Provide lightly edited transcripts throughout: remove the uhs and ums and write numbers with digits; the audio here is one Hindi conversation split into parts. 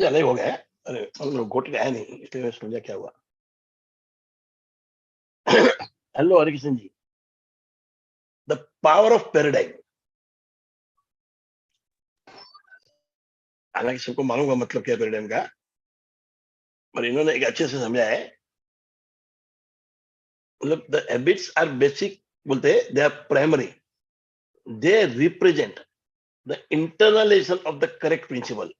ये अलग हो गया है। अरे गोटी आया नहीं इसलिए मैं समझा क्या हुआ। Hello Hare Krishna ji. The power of paradigm. हालांकि सबको मालूम होगा मतलब क्या पैराडाइम का, पर इन्होंने एक अच्छे से समझा है। मतलब द हैबिट्स आर बेसिक, बोलते हैं they are primary, they represent the internalisation of the correct principle.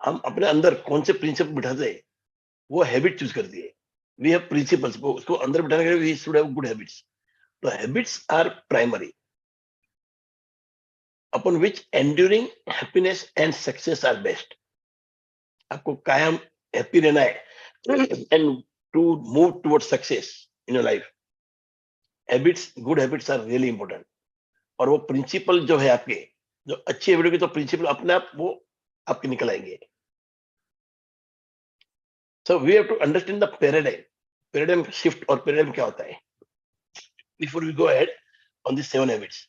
हम अपने अंदर कौन से प्रिंसिपल बिठाते हैं वो हैबिट चूज करती है। वी हैव प्रिंसिपल्स, उसको अंदर बिठाने के लिए we should have good habits. तो habits are primary upon which enduring happiness and success are based। आपको कायम हैप्पी रहना है and to move toward success in your life, habits, good habits are really important. और वो प्रिंसिपल जो है आपके, जो अच्छी हैबिट होगी तो प्रिंसिपल अपने आप वो आपके निकल आएंगे। So we have to understand the paradigm, paradigm shift. और पैराडाइम क्या होता है before we go ahead on this 7 habits.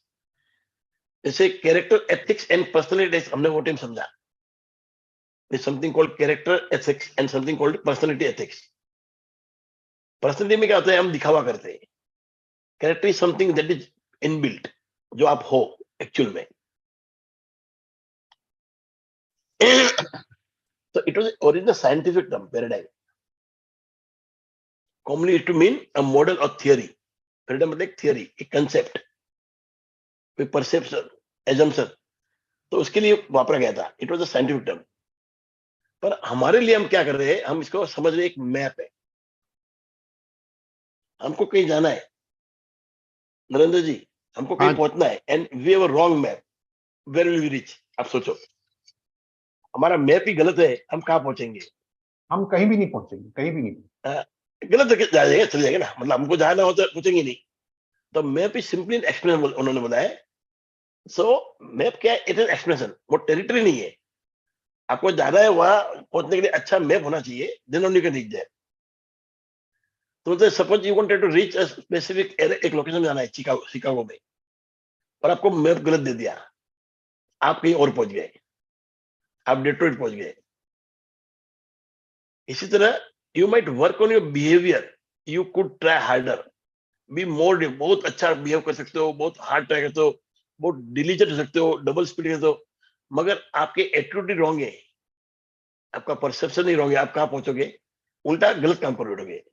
जैसे कैरेक्टर एथिक्स एंड पर्सनैलिटी हमने वो टाइम समझा, something called character ethics and something called personality ethics. Personality में क्या होता है, हम दिखावा करते हैं। Character is something that is inbuilt, जो आप हो एक्चुअल में। So it was original scientific term, paradigm. Commonly used to mean a model or theory. Paradigm मतलब एक theory, एक concept, कोई perception, assumption। तो उसके लिए वापरा गया था। It was a scientific term। पर हमारे लिए हम क्या कर रहे हैं, हम इसको समझ रहे एक मैप है। हमको कहीं जाना है नरेंद्र जी, हमको कहीं हाँ पहुंचना है and we have a wrong map, where will we reach. आप सोचो, हमारा मैप ही गलत है, हम कहाँ पहुंचेंगे? हम कहीं भी नहीं पहुंचेंगे, कहीं भी नहीं। गलत जगह जाएगा, चले जाएंगे ना, मतलब हमको जाना हो तो पूछेंगे नहीं। तो मैप इज सिंपली एक्सप्लेन, उन्होंने बताया। सो मैप क्या है, इट इज एक्सप्लेनेशन, वो टेरिटरी नहीं है। आपको जाना है वहां पहुंचने के लिए अच्छा मैप होना चाहिए, then only can reach there. तो suppose you wanted to reach a specific एक लोकेशन में जाना है, शिकागो में, और आपको मैप गलत दे दिया, आप कहीं और पहुंच गए, आप डेट्रॉइट पहुंच गए। इसी तरह you might work on your behaviour, you could try harder, be more, बहुत अच्छा बिहेव कर सकते हो, बहुत हार्ड ट्राई करते हो, बहुत डिलीजेंट हो सकते हो, डबल स्पीड करते हो, मगर आपके एटीट्यूड रॉन्ग है, आपका परसेप्शन नहीं रॉन्ग है, आप कहाँ पहुंचोगे? उल्टा गलत काम कर बैठोगे।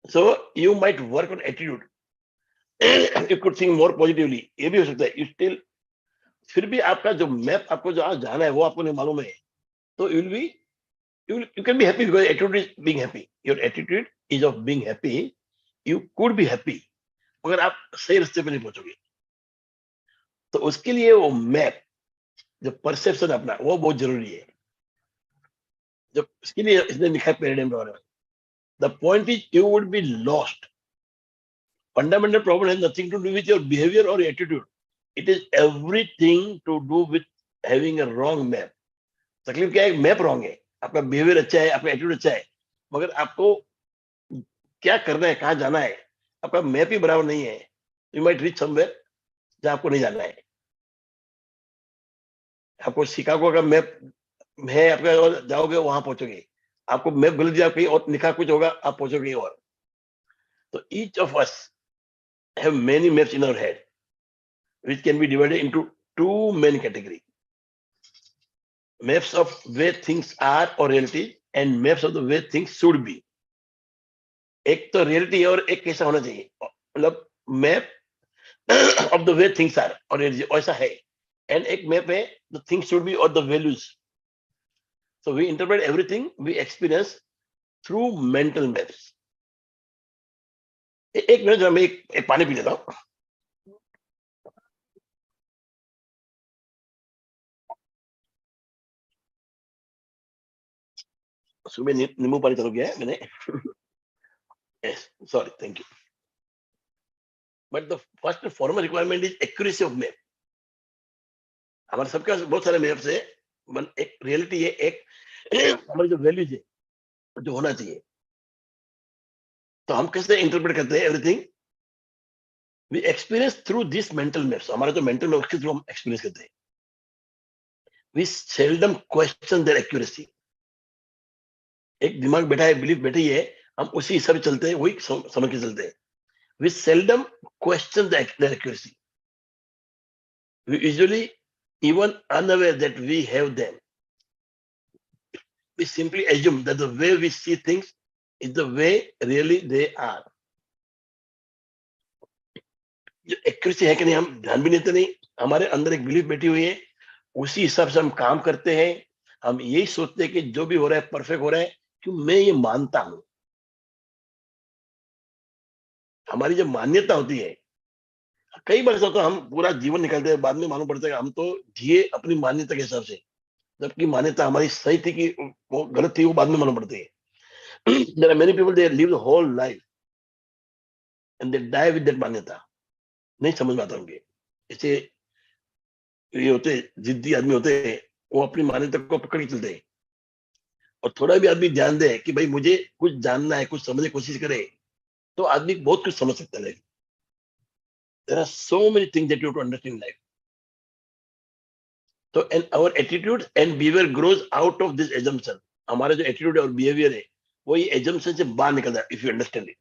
So you might work on attitude, you could think more positively, ये भी हो सकता है। यू स्टिल, फिर भी आपका जो मैप, आपको जहाँ जाना है वो आपको नहीं मालूम है, तो you will be, you can be happy because attitude is being happy, your attitude is of being happy, you could be happy, मगर आप सही रास्ते पे नहीं पहुंचोगे। तो उसके लिए वो मैप, जो परसेप्शन अपना, वो बहुत जरूरी है। जब इसके लिए इसने लिखा है पैराडाइम के बारे में, the point is you would be lost. Fundamental problem has nothing to do with your behaviour और attitude, it is everything to do with having a wrong map. तकलीफ क्या है, मैप रॉन्ग है, आपका बिहेवियर अच्छा है, आपका एटीट्यूड अच्छा है, मगर आपको क्या करना है, कहाँ जाना है, आपका मैप ही बराबर नहीं है। यू माइट रीच समवेयर जहाँ आपको नहीं जाना है। आपको शिकागो का मैप है आपका, और जाओगे वहां पहुंचोगे। आपको मैप गलत दिया, कहीं और लिखा कुछ होगा, आप पहुंचोगे कहीं और। तो each of us have many maps in our head which can be divided into two main categories: maps of where things are or reality, and maps of the way things should be। एक तो रियलिटी है और एक कैसा होना चाहिए, मतलब map of the way things are और ऐसा है। एंड एक मैप है द थिंग्स शुड बी और the values. So we interpret everything we experience through mental maps. एक मिनट, मैं एक पानी पी लेता हूँ। सुबह नींबू पानी चालू किया है मैंने। Yes, sorry, thank you. But the first formal requirement is accuracy of map. हमारे सबके पास बहुत सारे मैप्स है, एक रियलिटी है, एक हमारी जो वैल्यूज है, जो होना चाहिए। तो हम कैसे इंटरप्रेट करते हैं everything, we experience through this mental maps. हमारा जो मेंटल मैप के थ्रू हम एक्सपीरियंस करते हैं। we seldom question their accuracy. एक दिमाग बैठा है, बिलीफ बैठी है, हम उसी हिसाब से चलते हैं, वही समझ के चलते हैं. We seldom question their accuracy. We usually even unaware that we have them. We simply assume that the way we see things is the way really they are. जो एक्यूरेसी है कि नहीं, हम ध्यान भी नहीं देते. नहीं, हमारे अंदर एक बिलीफ बैठी हुई है, उसी हिसाब से हम काम करते हैं. हम यही सोचते हैं कि जो भी हो रहा है परफेक्ट हो रहा है, क्यों मैं ये मानता हूं. हमारी जो मान्यता होती है, कई बार ऐसा होता है हम पूरा जीवन निकालते हैं, बाद में मालूम पड़ता है कि हम तो जिए अपनी मान्यता के हिसाब से, जबकि मान्यता हमारी सही थी कि वो गलत थी, वो बाद में मालूम पड़ती है. There are many people, they live the whole life and they die with that मान्यता. नहीं समझ में आता उनके. ऐसे ये होते जिद्दी आदमी होते हैं, वो अपनी मान्यता को पकड़ के चलते हैं. और थोड़ा भी आदमी ध्यान दे कि भाई मुझे कुछ जानना है, कुछ समझने की कोशिश करे, तो आदमी बहुत कुछ समझ सकता है. There are so many things that you have to understand in life. तो and our attitude and behavior grows out of this assumption. हमारा जो attitude और behavior है, वो ये assumption से बाहर निकलता है, if you understand it.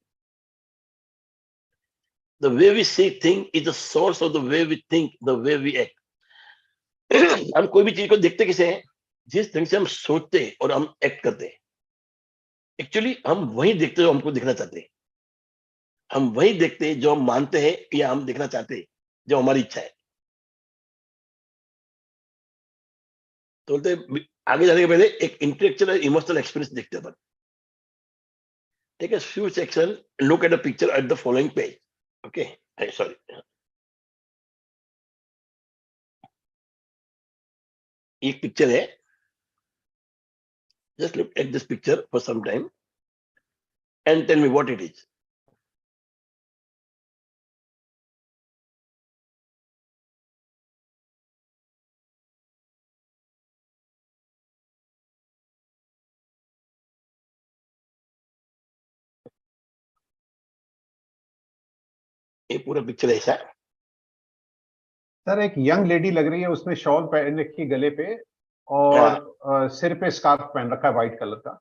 The way we see things is the source of the way we think, the way we act. हम कोई भी चीज को देखते कैसे हैं? जिस ढंग से हम सोचते हैं और हम एक्ट करते हैं. एक्चुअली हम वही देखते हैं जो हमको देखना चाहते हैं. हम वही देखते हैं जो हम मानते हैं या हम देखना चाहते हैं, जो हमारी इच्छा है. तो बोलते हैं, आगे जाने के पहले एक इंटेलेक्चुअल और इमोशनल एक्सपीरियंस देखते हैं. Take a few section, look at a picture at the following page. Okay, sorry. एक पिक्चर है. Just look at this picture for some time and tell me what it is. ये पूरा पिक्चर ऐसा है. सर एक यंग लेडी लग रही है, उसने शॉल पहन रखी गले पे और सिर पे स्कार्फ पहन रखा है व्हाइट कलर का.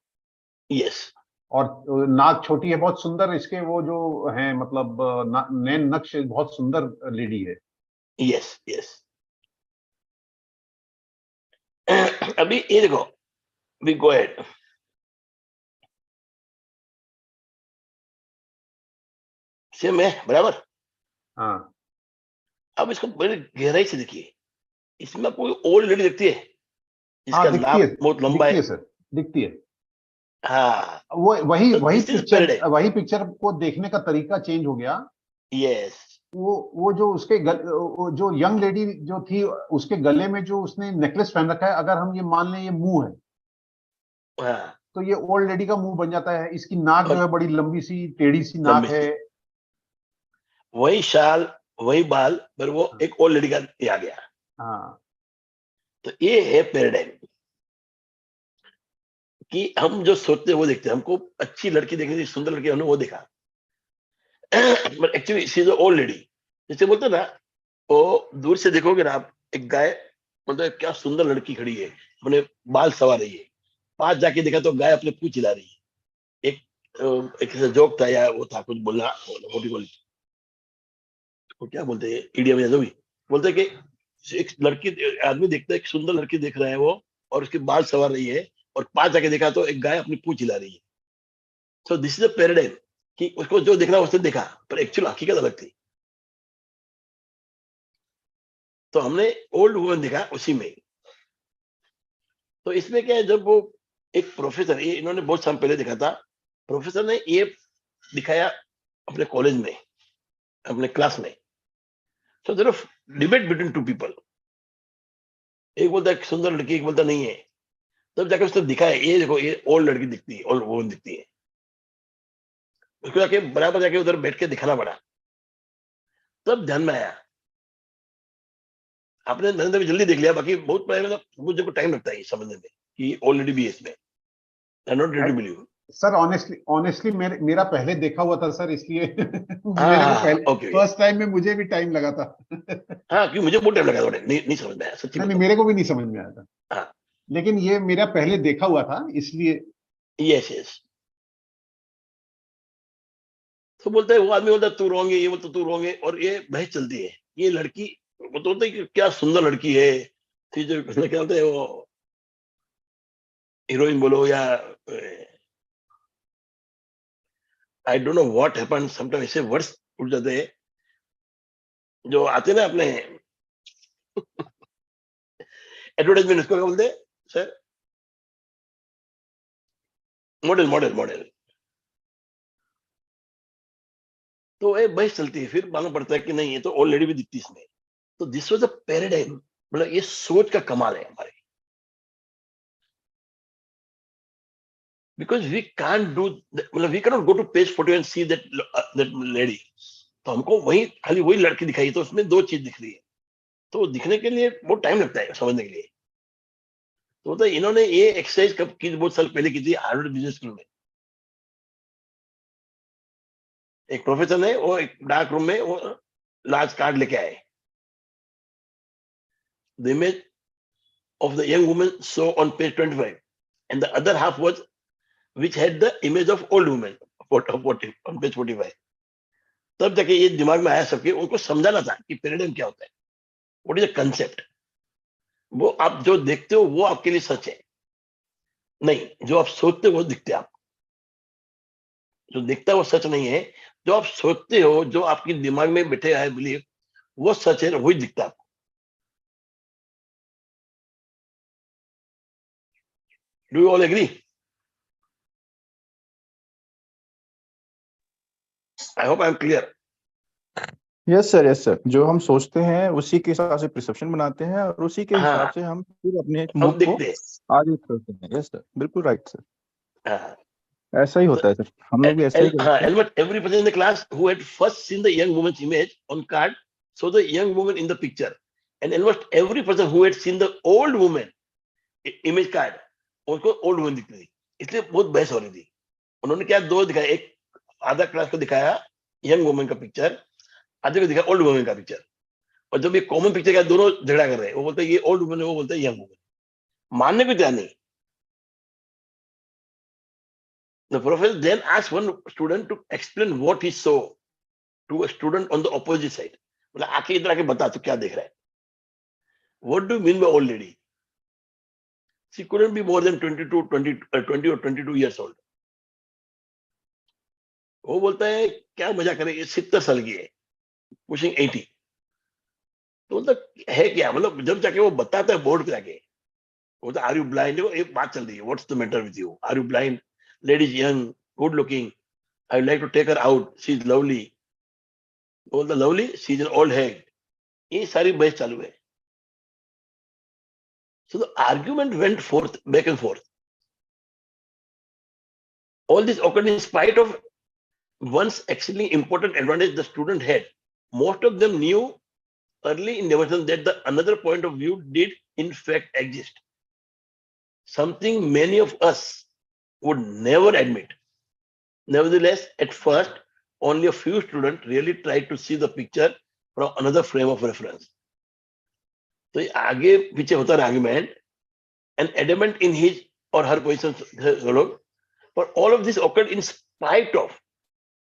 यस. और नाक छोटी है, बहुत सुंदर इसके वो जो है, मतलब नैन नक्श बहुत सुंदर लेडी है. Yes yes. अभी ये देखो, वी गो अहेड. सेम है बराबर. हाँ अब इसको बड़ी गहराई से देखिए. इसमें कोई ओल्ड लेडी दिखती है हाँ, जिसका दिखती है, नाक बहुत लंबा दिखती है है. सर, दिखती है. हाँ. वो वही तो वही दिस इज पैराडाइम. वही पिक्चर को देखने का तरीका चेंज हो गया. यस. वो जो उसके वो जो यंग लेडी जो थी, उसके गले में जो उसने नेकलेस पहन रखा है, अगर हम ये मान लें ये मुंह है, हाँ. तो ये ओल्ड लेडी का मुंह बन जाता है. इसकी नाक जो और है बड़ी लंबी सी टेढ़ी सी नाक लंबी है. सी, वही शाल, वही बाल, पर वो हाँ एक ओल्ड लेडी का ये आ गया. हाँ तो ये है पैराडाइम कि हम जो सोचते हैं वो देखते हैं. हमको अच्छी लड़की देखनी थी, सुंदर लड़की, हमने वो देखा. But actually she is old lady. जैसे बोलते हैं ना, वो दूर से देखोगे ना आप, एक गाय, मतलब क्या सुंदर लड़की खड़ी है, अपने बाल सवा रही है. पास जाके देखा तो गाय अपने पूंछ हिला रही है. एक जोक था या वो था कुछ बोलना, वो भी बोल, वो क्या बोलते हैं, इडियम या जो भी बोलते हैं कि एक लड़की, आदमी देखता है, एक सुंदर लड़की देख रहा है वो, और उसके बाल सवार रही है, और पास जाके देखा तो एक गाय अपनी पूंछ हिला रही है. सो दिस इज अ पैराडाइम कि उसको जो देखना उसने देखा, पर एक्चुअल हकीकत अलग थी. तो हमने ओल्ड वुमन देखा उसी में. तो इसमें क्या है, जब वो एक प्रोफेसर, ये इन्होंने बहुत साल पहले देखा था, प्रोफेसर ने ये दिखाया अपने कॉलेज में, अपने क्लास में. So there of debate between two people. एक बोलता है सुंदर लड़की, एक बोलता नहीं है. तब जाके उसने दिखाया, ये देखो ये ओल्ड लड़की दिखती है, ओल्ड वुमन दिखती है. उसको जाके बराबर जाके उधर बैठ के दिखाना पड़ा. तब ध्यान में आया. आपने नरेंद्र भी जल्दी देख लिया, बाकी बहुत पहले, मतलब मुझे टाइम लगता है ये समझने में कि ओल्ड लेडी भी है इसमें. I not ready to believe. Sir honestly मेरा पहले देखा हुआ था सर, इसलिए मेरे को हाँ, पहले ओके। फर्स्ट टाइम में मुझे भी टाइम लगा था। हाँ, क्योंकि मुझे बहुत टाइम लगा, थोड़े नहीं समझ में आया, सच्ची नहीं, बताऊं। मेरे को भी नहीं समझ में आया था, हाँ, लेकिन ये मेरा पहले देखा हुआ था इसलिए। Yes yes. तो बोलते हैं, वो आदमी बोलता है तू रॉन्ग है, ये बोलता तू रॉन्ग है, और ये बहस चलती है। ये लड़की, वो तो बोलते हैं कि क्या सुंदर लड़की है, फिर जो क्या बोलते हैं वो, हीरोइन बोलो या आई don't know what happen, sometime ऐसे वर्ड्स उठ जाते हैं जो आते हैं ना अपने एडवर्टाइजमेंट, उसको क्या बोलते हैं सर? Model model model. तो ये बहस चलती है, फिर मालूम पड़ता है कि नहीं, ये तो ऑलरेडी भी दिखती इसमें। तो दिस वाज अ पैराडाइम, मतलब ये सोच का कमाल है हमारे। बिकॉज वी कांट डू, मतलब we can not go to page 40 and see that lady. तो हमको वही, खाली वही लड़की दिखाई, तो उसमें दो चीज दिख रही है, तो दिखने के लिए बहुत टाइम लगता है समझने के लिए। तो मतलब इन्होंने ये एक्सरसाइज कब की, बहुत साल पहले की थी हार्वर्ड बिजनेस स्कूल में। एक प्रोफेसर ने वो एक डार्क रूम में वो लार्ज कार्ड लेके आए, the image of the young woman saw on page 25, and the other half was which had the image of old woman on page 45. तब जाके ये दिमाग में आया सबके, उनको समझाना था कि पैराडाइम क्या होता है, व्हाट इज द कंसेप्ट। वो आप जो देखते हो वो आपके लिए सच है नहीं, जो आप सोचते हो वो दिखते हैं आप। जो दिखता है वो सच नहीं है, जो आप सोचते हो, जो आपके दिमाग में बैठे है बिलीव, वो सच है, वही दिखता है आपको। Do you all agree? I hope I am clear. Yes sir, जो हम सोचते हैं उसी के हिसाब से परसेप्शन बनाते हैं और उसी के हिसाब हाँ, से हम फिर अपने हम मूव को दिखते हैं। आगे करते हैं। यस सर, बिल्कुल राइट सर, हाँ, ऐसा ही होता है सर, हम लोग भी ऐसा ही करते हैं। almost every person in the class who had first seen the young woman's image on card saw the young woman in the picture, and almost every person who had seen the old woman image card, उनको ओल्ड वुमन दिखती थी। इसलिए बहुत बहस हो रही थी। उन्होंने क्या दो दिखाया, एक आधा क्लास को दिखाया यंग वुमन का पिक्चर, आधे को दिखाया ओल्ड वुमन का पिक्चर, और जब ये कॉमन पिक्चर का दोनों झगड़ा कर रहे हैं, वो बोलते हैं ये ओल्ड वुमन है, वो बोलते हैं यंग वुमन। मानने को तैयार नहीं। The professor then asked one student to explain what he saw to a student on the opposite side. मतलब आके इधर आके बता तू क्या देख रहा है। What do you mean by old lady? She couldn't be more than 20 or 22 years old. वो बोलता है क्या मजा करे, ये 70 साल की है, पुशिंग 80। तो मतलब है क्या, मतलब जब जाके वो बताता है बोर्ड पे जाके, बोलता आर यू ब्लाइंड, एक बात चल रही है, what's the matter with you, are you blind, lady is young, good looking, I would like to take her out, she is lovely. बोलता lovely, she is an old hag. ये सारी बहस चालू है। So the argument went forth, back and forth. All this occurred in spite of one's exceedingly important advantage the student had. Most of them knew early in development that the another point of view did in fact exist. Something many of us would never admit. Nevertheless, at first, only a few students really tried to see the picture from another frame of reference. तो ये आगे पीछे होता रहा argument, and adamant in his or her position. But all of this occurred in spite of,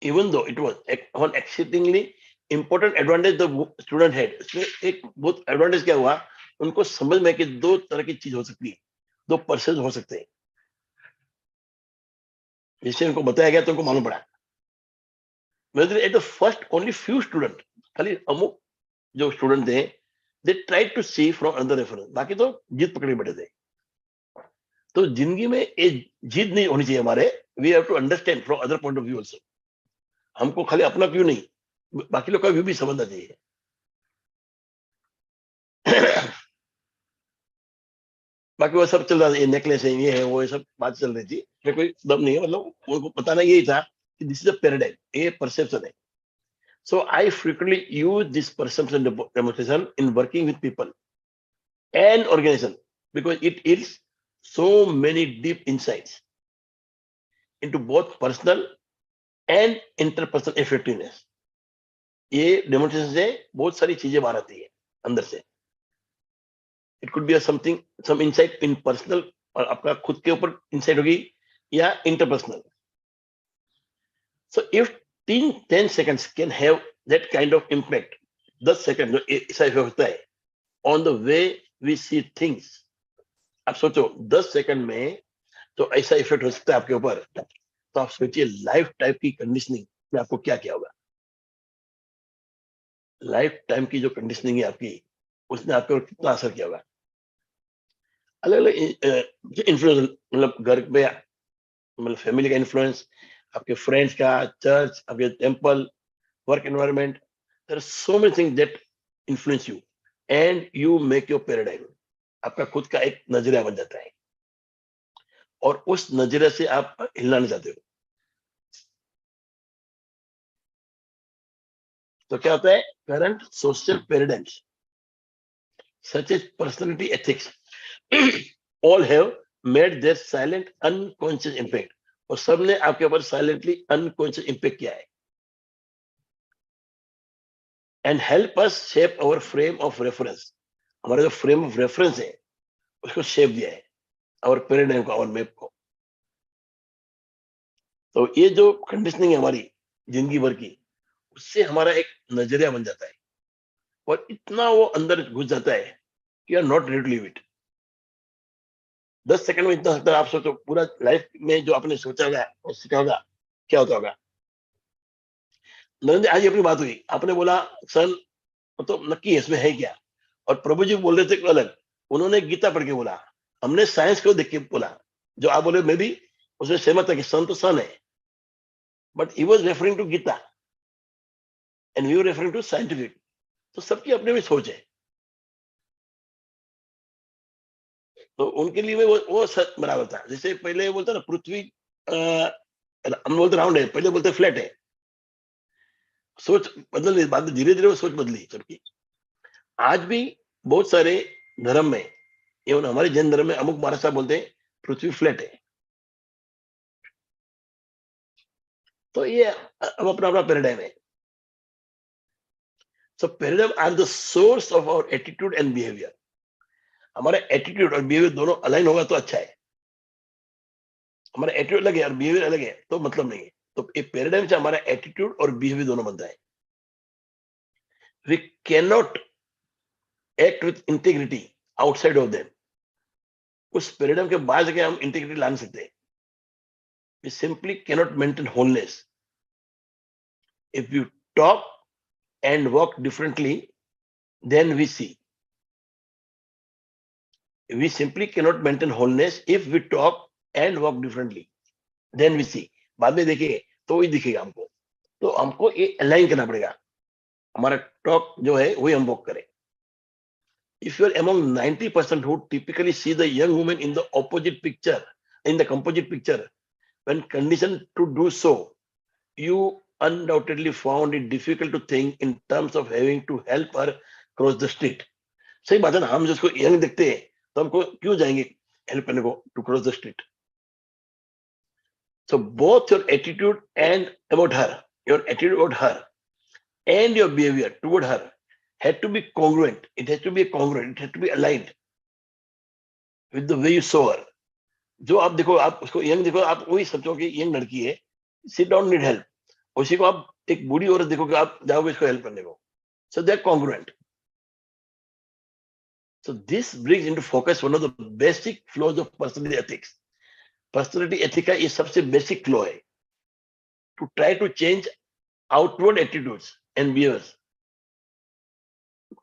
even though it was one exceedingly important advantage the student had. इसमें एक बहुत एडवांटेज क्या हुआ, उनको समझ में कि दो तरह की चीज हो सकती है, दो पर्सन हो सकते हैं। जैसे उनको बताया गया तो उनको मालूम पड़ा। At the first only few student, खाली अमुक जो स्टूडेंट थे, they tried to see from another reference, बाकी तो जीत पकड़े बैठे थे। तो जिंदगी में ये जीत नहीं होनी चाहिए हमारे, we have to understand from other point of view also. हमको खाली अपना व्यू नहीं, बाकी लोग का व्यू भी समझना चाहिए। बाकी वो सब चल रहा था, ये नेकलेस है, ये है, वो, ये सब बात चल रही थी, इसमें कोई दम नहीं है, मतलब उनको बताना यही था कि दिस इज अ पैराडाइम, ये परसेप्शन है। So I frequently use this perception demonstration in working with people and organisation because it is so many deep insights. into both personal and interpersonal effectiveness. ये डेमोन्स्ट्रेशन से बहुत सारी चीजें बाहर आती है अंदर से. It could be something some insight in personal, और आपका खुद के ऊपर इनसाइट होगी, या interpersonal. So if 10 seconds can have that kind of impact, 10 second जो ऐसा इफेक्ट होता है on the way we see things. आप सोचो 10 सेकंड में तो ऐसा इफेक्ट हो सकता है आपके ऊपर, तो आप सोचिए लाइफ टाइप की कंडीशनिंग में आपको क्या क्या होगा. लाइफ टाइम की जो कंडीशनिंग है आपकी, उसने आपके ऊपर कितना असर किया होगा. अलग अलग इन्फ्लुएंस, मतलब घर पे, मतलब फैमिली का इन्फ्लुएंस, आपके फ्रेंड्स का, चर्च, आपके temple, work environment, there are so many things that influence you and you make your paradigm. आपका खुद का एक नजरिया बन जाता है, और उस नजरिए से आप हिलना नहीं चाहते हो. तो क्या होता है, current social paradigms such as personality ethics all have made their silent unconscious impact. और सबने आपके ऊपर साइलेंटली अनकॉन्शियस इम्पैक्ट किया है, and help us shape our frame of reference. हमारा जो फ्रेम ऑफ रेफरेंस है उसको शेप दिया है, और पैराडाइम को, और मैप को. तो ये जो कंडीशनिंग है हमारी जिंदगी भर की, उससे हमारा एक नजरिया बन जाता है, और इतना वो अंदर घुस जाता है कि are not ready to leave it. 10 second में इतना सकता है. आप सोचो पूरा लाइफ में जो आपने सोचा होगा और सीखा होगा, क्या होता होगा. नरेंद्र, आज अपनी बात हुई, आपने बोला सर तो नक्की है, इसमें है क्या. और प्रभु जी बोल रहे थे अलग, उन्होंने गीता पढ़ के बोला, हमने साइंस को देख के बोला. जो आप बोले मैं भी उसमें सहमत है कि सन तो सन है, but he was referring to Gita and we were referring to scientific. तो सबकी अपनी अपनी सोच है. तो उनके लिए वो सच बराबर था. जैसे पहले बोलता ना पृथ्वी, हम बोलते राउंड है, पहले बोलते फ्लैट है. सोच बदल, बाद में धीरे धीरे वो सोच बदली सबकी. आज भी बहुत सारे धर्म में, एवं हमारे जैन धर्म में अमुक महाराज साहब बोलते हैं पृथ्वी फ्लैट है. तो ये अब अपना अपना पैराडाइम है. So paradigm are the source of our attitude and behaviour. हमारा एटीट्यूड और बिहेवियर दोनों अलाइन होगा तो अच्छा है. हमारा एटीट्यूड अलग है और बिहेवियर अलग है तो मतलब नहीं है. तो एक पैराडाइम से हमारा एटीट्यूड और बिहेवियर दोनों बनता है. We can not act with integrity outside of them. उस पैराडाइम के बाद जाके हम इंटीग्रिटी ला नहीं सकते. We simply cannot maintain wholeness. If you talk and walk differently then we see. We simply cannot maintain wholeness if we talk and walk differently. Then we see. बाद में देखेंगे तो वही दिखेगा हमको. तो हमको ये अलाइन करना पड़ेगा. हमारा टॉक जो है वही हम वॉक करें. If you are among 90% who typically see the young woman in the opposite picture, in the composite picture, when conditioned to do so, you undoubtedly found it difficult to think in terms of having to help her cross the street. सही बात है ना, हम जिसको यंग देखते हैं तो हमको क्यों जाएंगे हेल्प करने को to cross the street. So both your attitude and about her, your attitude about her and your behaviour toward her had to be congruent. It has to be congruent. It has to be aligned with the way you saw her. जो आप देखो, आप उसको यंग देखो, आप वही समझो कि यंग लड़की है, सिट डाउन, नीड हेल्प. उसी को आप एक बूढ़ी औरत देखो कि आप जाओगे इसको हेल्प करने को. So they are congruent. So this brings into focus one of the basic flaws of personality ethics. Personality ethics का ये सबसे basic flaw है. To try to change outward attitudes and behaviors.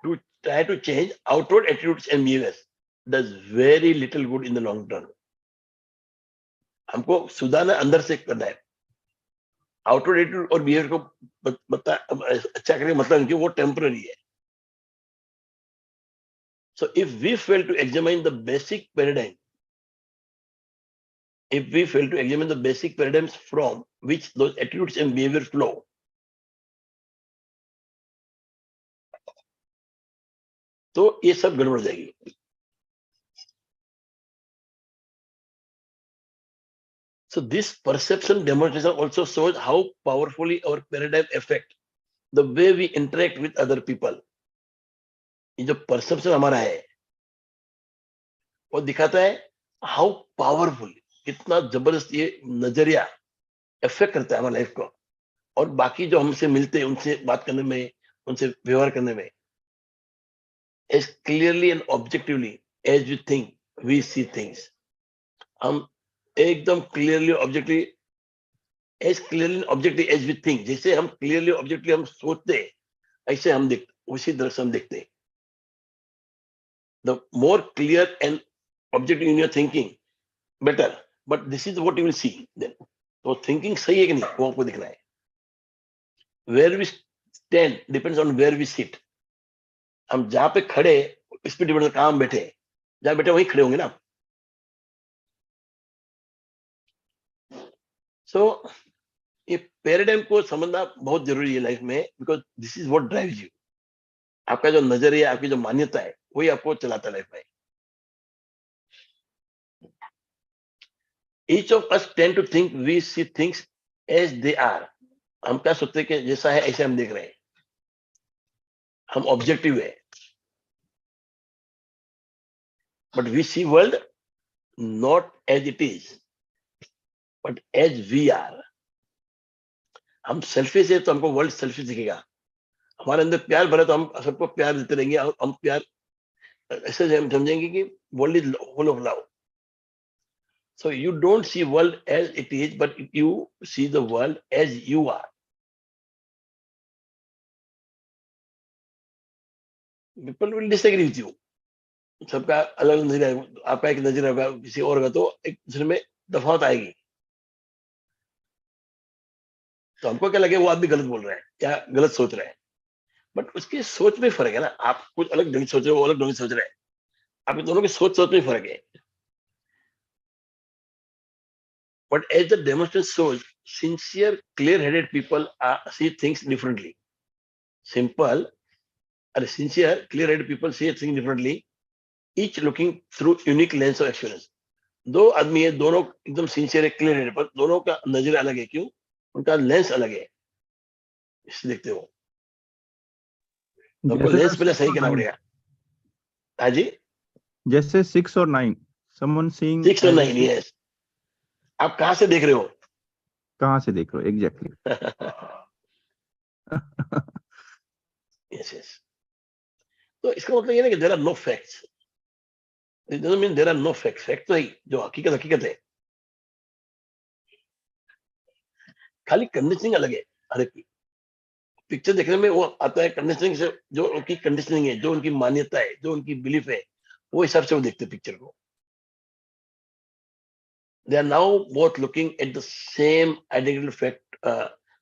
To try to change outward attitudes and behaviors does very little good in the long term. हमको सुधारना अंदर से करना है. आउटवर्ड एटीट्यूड और बिहेवियर को अच्छा करने का मतलब कि वो टेम्पररी है. So if we fail to examine the basic paradigm, if we fail to examine the basic paradigms from which those attitudes and behavior flow, तो ये सब गड़बड़ हो जाएगी. So this perception demonstration also shows how powerfully our paradigm affect the way we interact with other people. ये जो perception हमारा है वो दिखाता है how powerful, कितना जबरदस्त ये नजरिया अफेक्ट करता है हमारी लाइफ को और बाकी जो हमसे मिलते हैं उनसे बात करने में, उनसे व्यवहार करने में, as clearly and objectively as we think we see things. हम एकदम clearly objectively as clearly objective as we think, जैसे हम क्लियरली ऑब्जेक्टिवली हम सोचते हैं ऐसे हम देखते, उसी तरह से हम देखते हैं. The more clear and objective in your thinking better, but this is what you will see then. तो थिंकिंग सही है कि नहीं वो आपको दिखना है. Where we stand depends on where we sit. हम जहां पे खड़े इस पे डिपेंड कहां हम बैठे, जहां बैठे वहीं खड़े होंगे ना. सो ये पैराडाइम को समझना बहुत जरूरी है लाइफ में, because this is what drives you. आपका जो नजरिया, आपकी जो मान्यता है वही आपको चलाता है लाइफ में. Each of us tend to think we see things as they are. हम क्या सोचते हैं कि जैसा है ऐसे हम देख रहे हैं, हम ऑब्जेक्टिव है. But we see world not as it is but as we are. हम सेल्फिश है तो हमको वर्ल्ड सेल्फिश दिखेगा. हमारे अंदर प्यार भरा तो हम सबको प्यार देते रहेंगे. हम प्यार ऐसे हम समझेंगे कि world is full of love. So you don't see world as it is but you see the world as you are. People will disagree with you. सबका अलग नजरिया, आपका एक नजरिया होगा, किसी और का, तो एक दूसरे में तफावत आएगी. तो हमको क्या लगे वो आदमी गलत बोल रहा है या गलत सोच रहा है, बट उसकी सोच में फर्क है ना. आप कुछ अलग ढंग से सोच रहे हो, वो अलग ढंग से सोच रहे हैं. आपके दोनों की सोच में फर्क है. But as the demonstration shows, sincere, clear-headed people see things differently. Simple or sincere, clear-headed people see things differently, each looking through unique lens of experience. दो आदमी है, दोनों एकदम सिंसियर है, क्लियर हेडेड, पर दोनों का नजर अलग है. क्यों? उनका लेंस अलग है, इसलिए देखते हो. तो आपको जैसे लेंस सर पहले 6 सही और करना 9, पड़ेगा. हाँ जी. जैसे 6 और 9, समवन सीइंग 6 और एज 9, यस. आप कहाँ से देख रहे हो? कहाँ से देख रहे हो एग्जैक्टली. Yes yes. तो इसका मतलब ये नहीं कि there are no facts. It doesn't mean there are no facts. Fact तो है, जो हकीकत हकीकत है. खाली कंडीशनिंग अलग है. हर एक पिक्चर देखने में वो आता है कंडीशनिंग से, जो उनकी कंडीशनिंग है, जो उनकी मान्यता है, जो उनकी बिलीफ है, वो हिसाब से वो देखते हैं पिक्चर को. They are now both looking at the same identical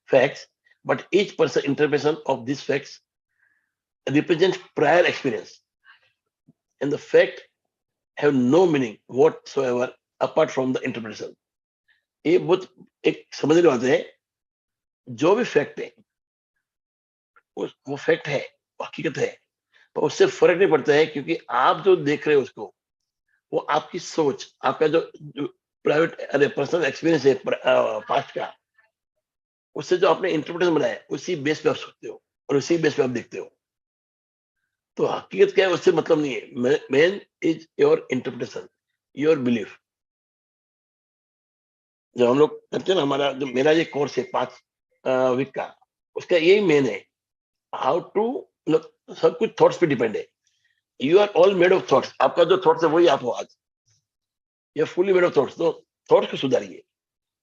facts, but each person interpretation of these facts represents prior experience, and the fact have no meaning whatsoever apart from the interpretation. ये बहुत एक समझने वाले बात है. जो भी फैक्ट है वो फैक्ट है, वो हकीकत है, पर उससे फर्क नहीं पड़ता है, क्योंकि आप जो देख रहे हो उसको, वो आपकी सोच, आपका जो प्राइवेट अरे पर्सनल एक्सपीरियंस है पास्ट का, उससे जो आपने इंटरप्रिटेशन बनाया है, उसी बेस पे आप सोचते हो और उसी बेस पे आप देखते हो. तो हकीकत क्या है उससे मतलब नहीं है. Main is your interpretation, your belief. जब हम लोग करते हैं ना, हमारा जो मेरा ये कोर्स है 5 वीक का, उसका यही मेन है, हाउ टू, सब कुछ थॉट्स पे डिपेंड है. You are all made of thoughts. आपका जो थॉट्स है वही आप हो आज. You are fully made of thoughts. तो थॉट्स को सुधारिए,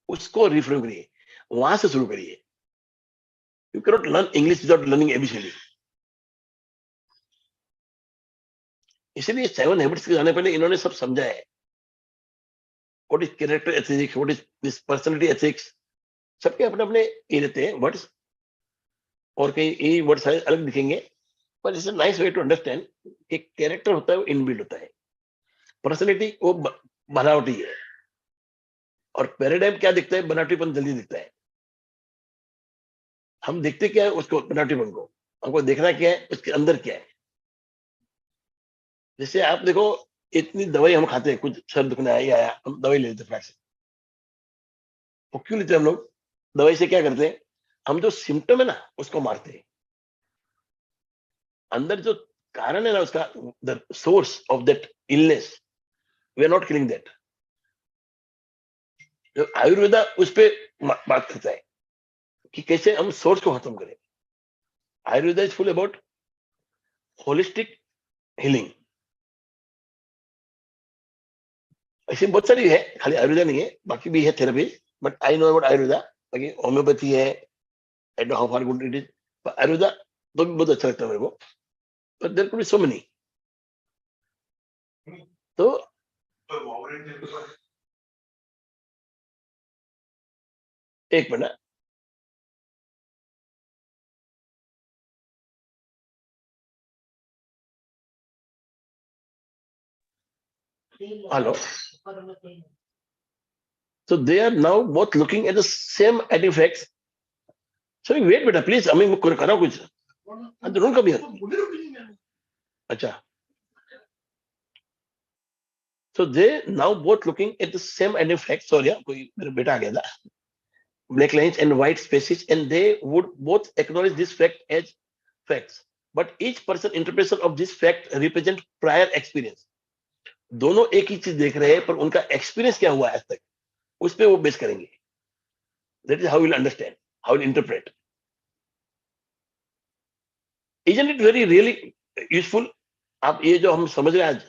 उसको रिफ्रेम करिए, वहां से शुरू करिए. You can not learn English without learning ABCD. इसलिए 7 हैबिट्स के जाने पहले इन्होंने सब समझा है. What is character ethics, what is this personality ethics. सबके अपने अपने ये रहते हैं वर्ड्स, और कई ये वर्ड्स अलग दिखेंगे, पर it's a nice way to understand. एक कैरेक्टर होता है वो इनबिल्ट होता है, पर्सनालिटी वो बनावटी है, और पैराडाइम क्या दिखता है, बनावटीपन जल्दी दिखता है. हम देखते क्या है उसको, बनावटीपन को. हमको देखना क्या है, उसके अंदर क्या है. जैसे आप देखो, इतनी दवाई हम खाते हैं, कुछ सर दुखना है या हम दवाई ले लेते हैं फटाक से. वो क्यों लेते हैं हम लोग? दवाई से क्या करते हैं, हम जो सिम्टम है ना उसको मारते हैं, अंदर जो कारण है ना उसका, the source of that illness, we are not killing that. Ayurveda उस पे बात करता है कि कैसे हम सोर्स को खत्म करें। Ayurveda is full about holistic healing. ऐसी बहुत सारी है, खाली आयुर्वेदा नहीं है, बाकी भी है therapy, but I know about Ayurveda. बाकी होम्योपैथी है, आई don't know how far good it is, पर आयुर्वेदा तो भी बहुत अच्छा लगता है मेरे को, but there could be so many. तो एक minute, hello. So they are now both looking at the same artifacts. So wait बेटा प्लीज, हमें करो कुछ, अंदर कभी अच्छा। So they now both looking at the same artifacts. Sorry, कोई मेरा बेटा आ गया था। Black lines and white spaces, and they would both acknowledge this fact as facts. But each person interpretation of this fact represent prior experience. दोनों एक ही चीज देख रहे हैं, पर उनका एक्सपीरियंस क्या हुआ आज तक, उस पे वो बेस करेंगे। That is how we'll understand, how we'll interpret. Isn't it very really useful? आप ये जो हम समझ रहे हैं आज,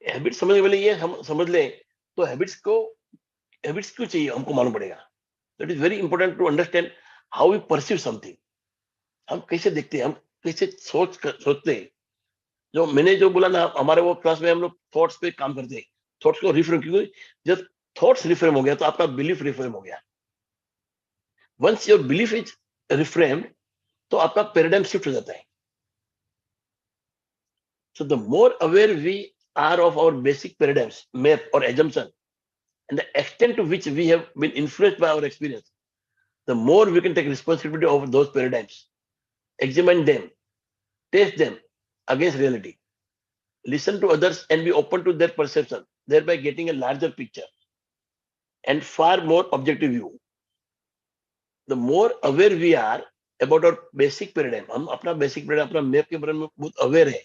हैबिट समझने वाले ये हम समझ लें, तो हैबिट्स क्यों चाहिए हमको मालूम पड़ेगा। That is very important to understand how we perceive something. हम कैसे देखते हैं, हम कैसे सोचते हैं। जो मैंने जो बोला ना, हमारे वो क्लास में हम लोग थॉट्स पे काम करते हैं, थॉट्स को रिफ्रेम, क्योंकि जब थॉट्स रिफ्रेम हो गया तो आपका बिलीफ रिफ्रेम हो गया। Once your belief is reframe, तो आपका पैराडाइम शिफ्ट हो जाता है। So the more aware we are of our basic paradigms, map or assumption, and the extent to which we have been influenced by our experience, the more we can take responsibility over those paradigms, examine them, test them against reality, listen to others and be open to their perception, thereby getting a larger picture and far more objective view. The more aware we are about our basic paradigm, हम अपना basic paradigm, अपना map के बारे में बहुत aware है,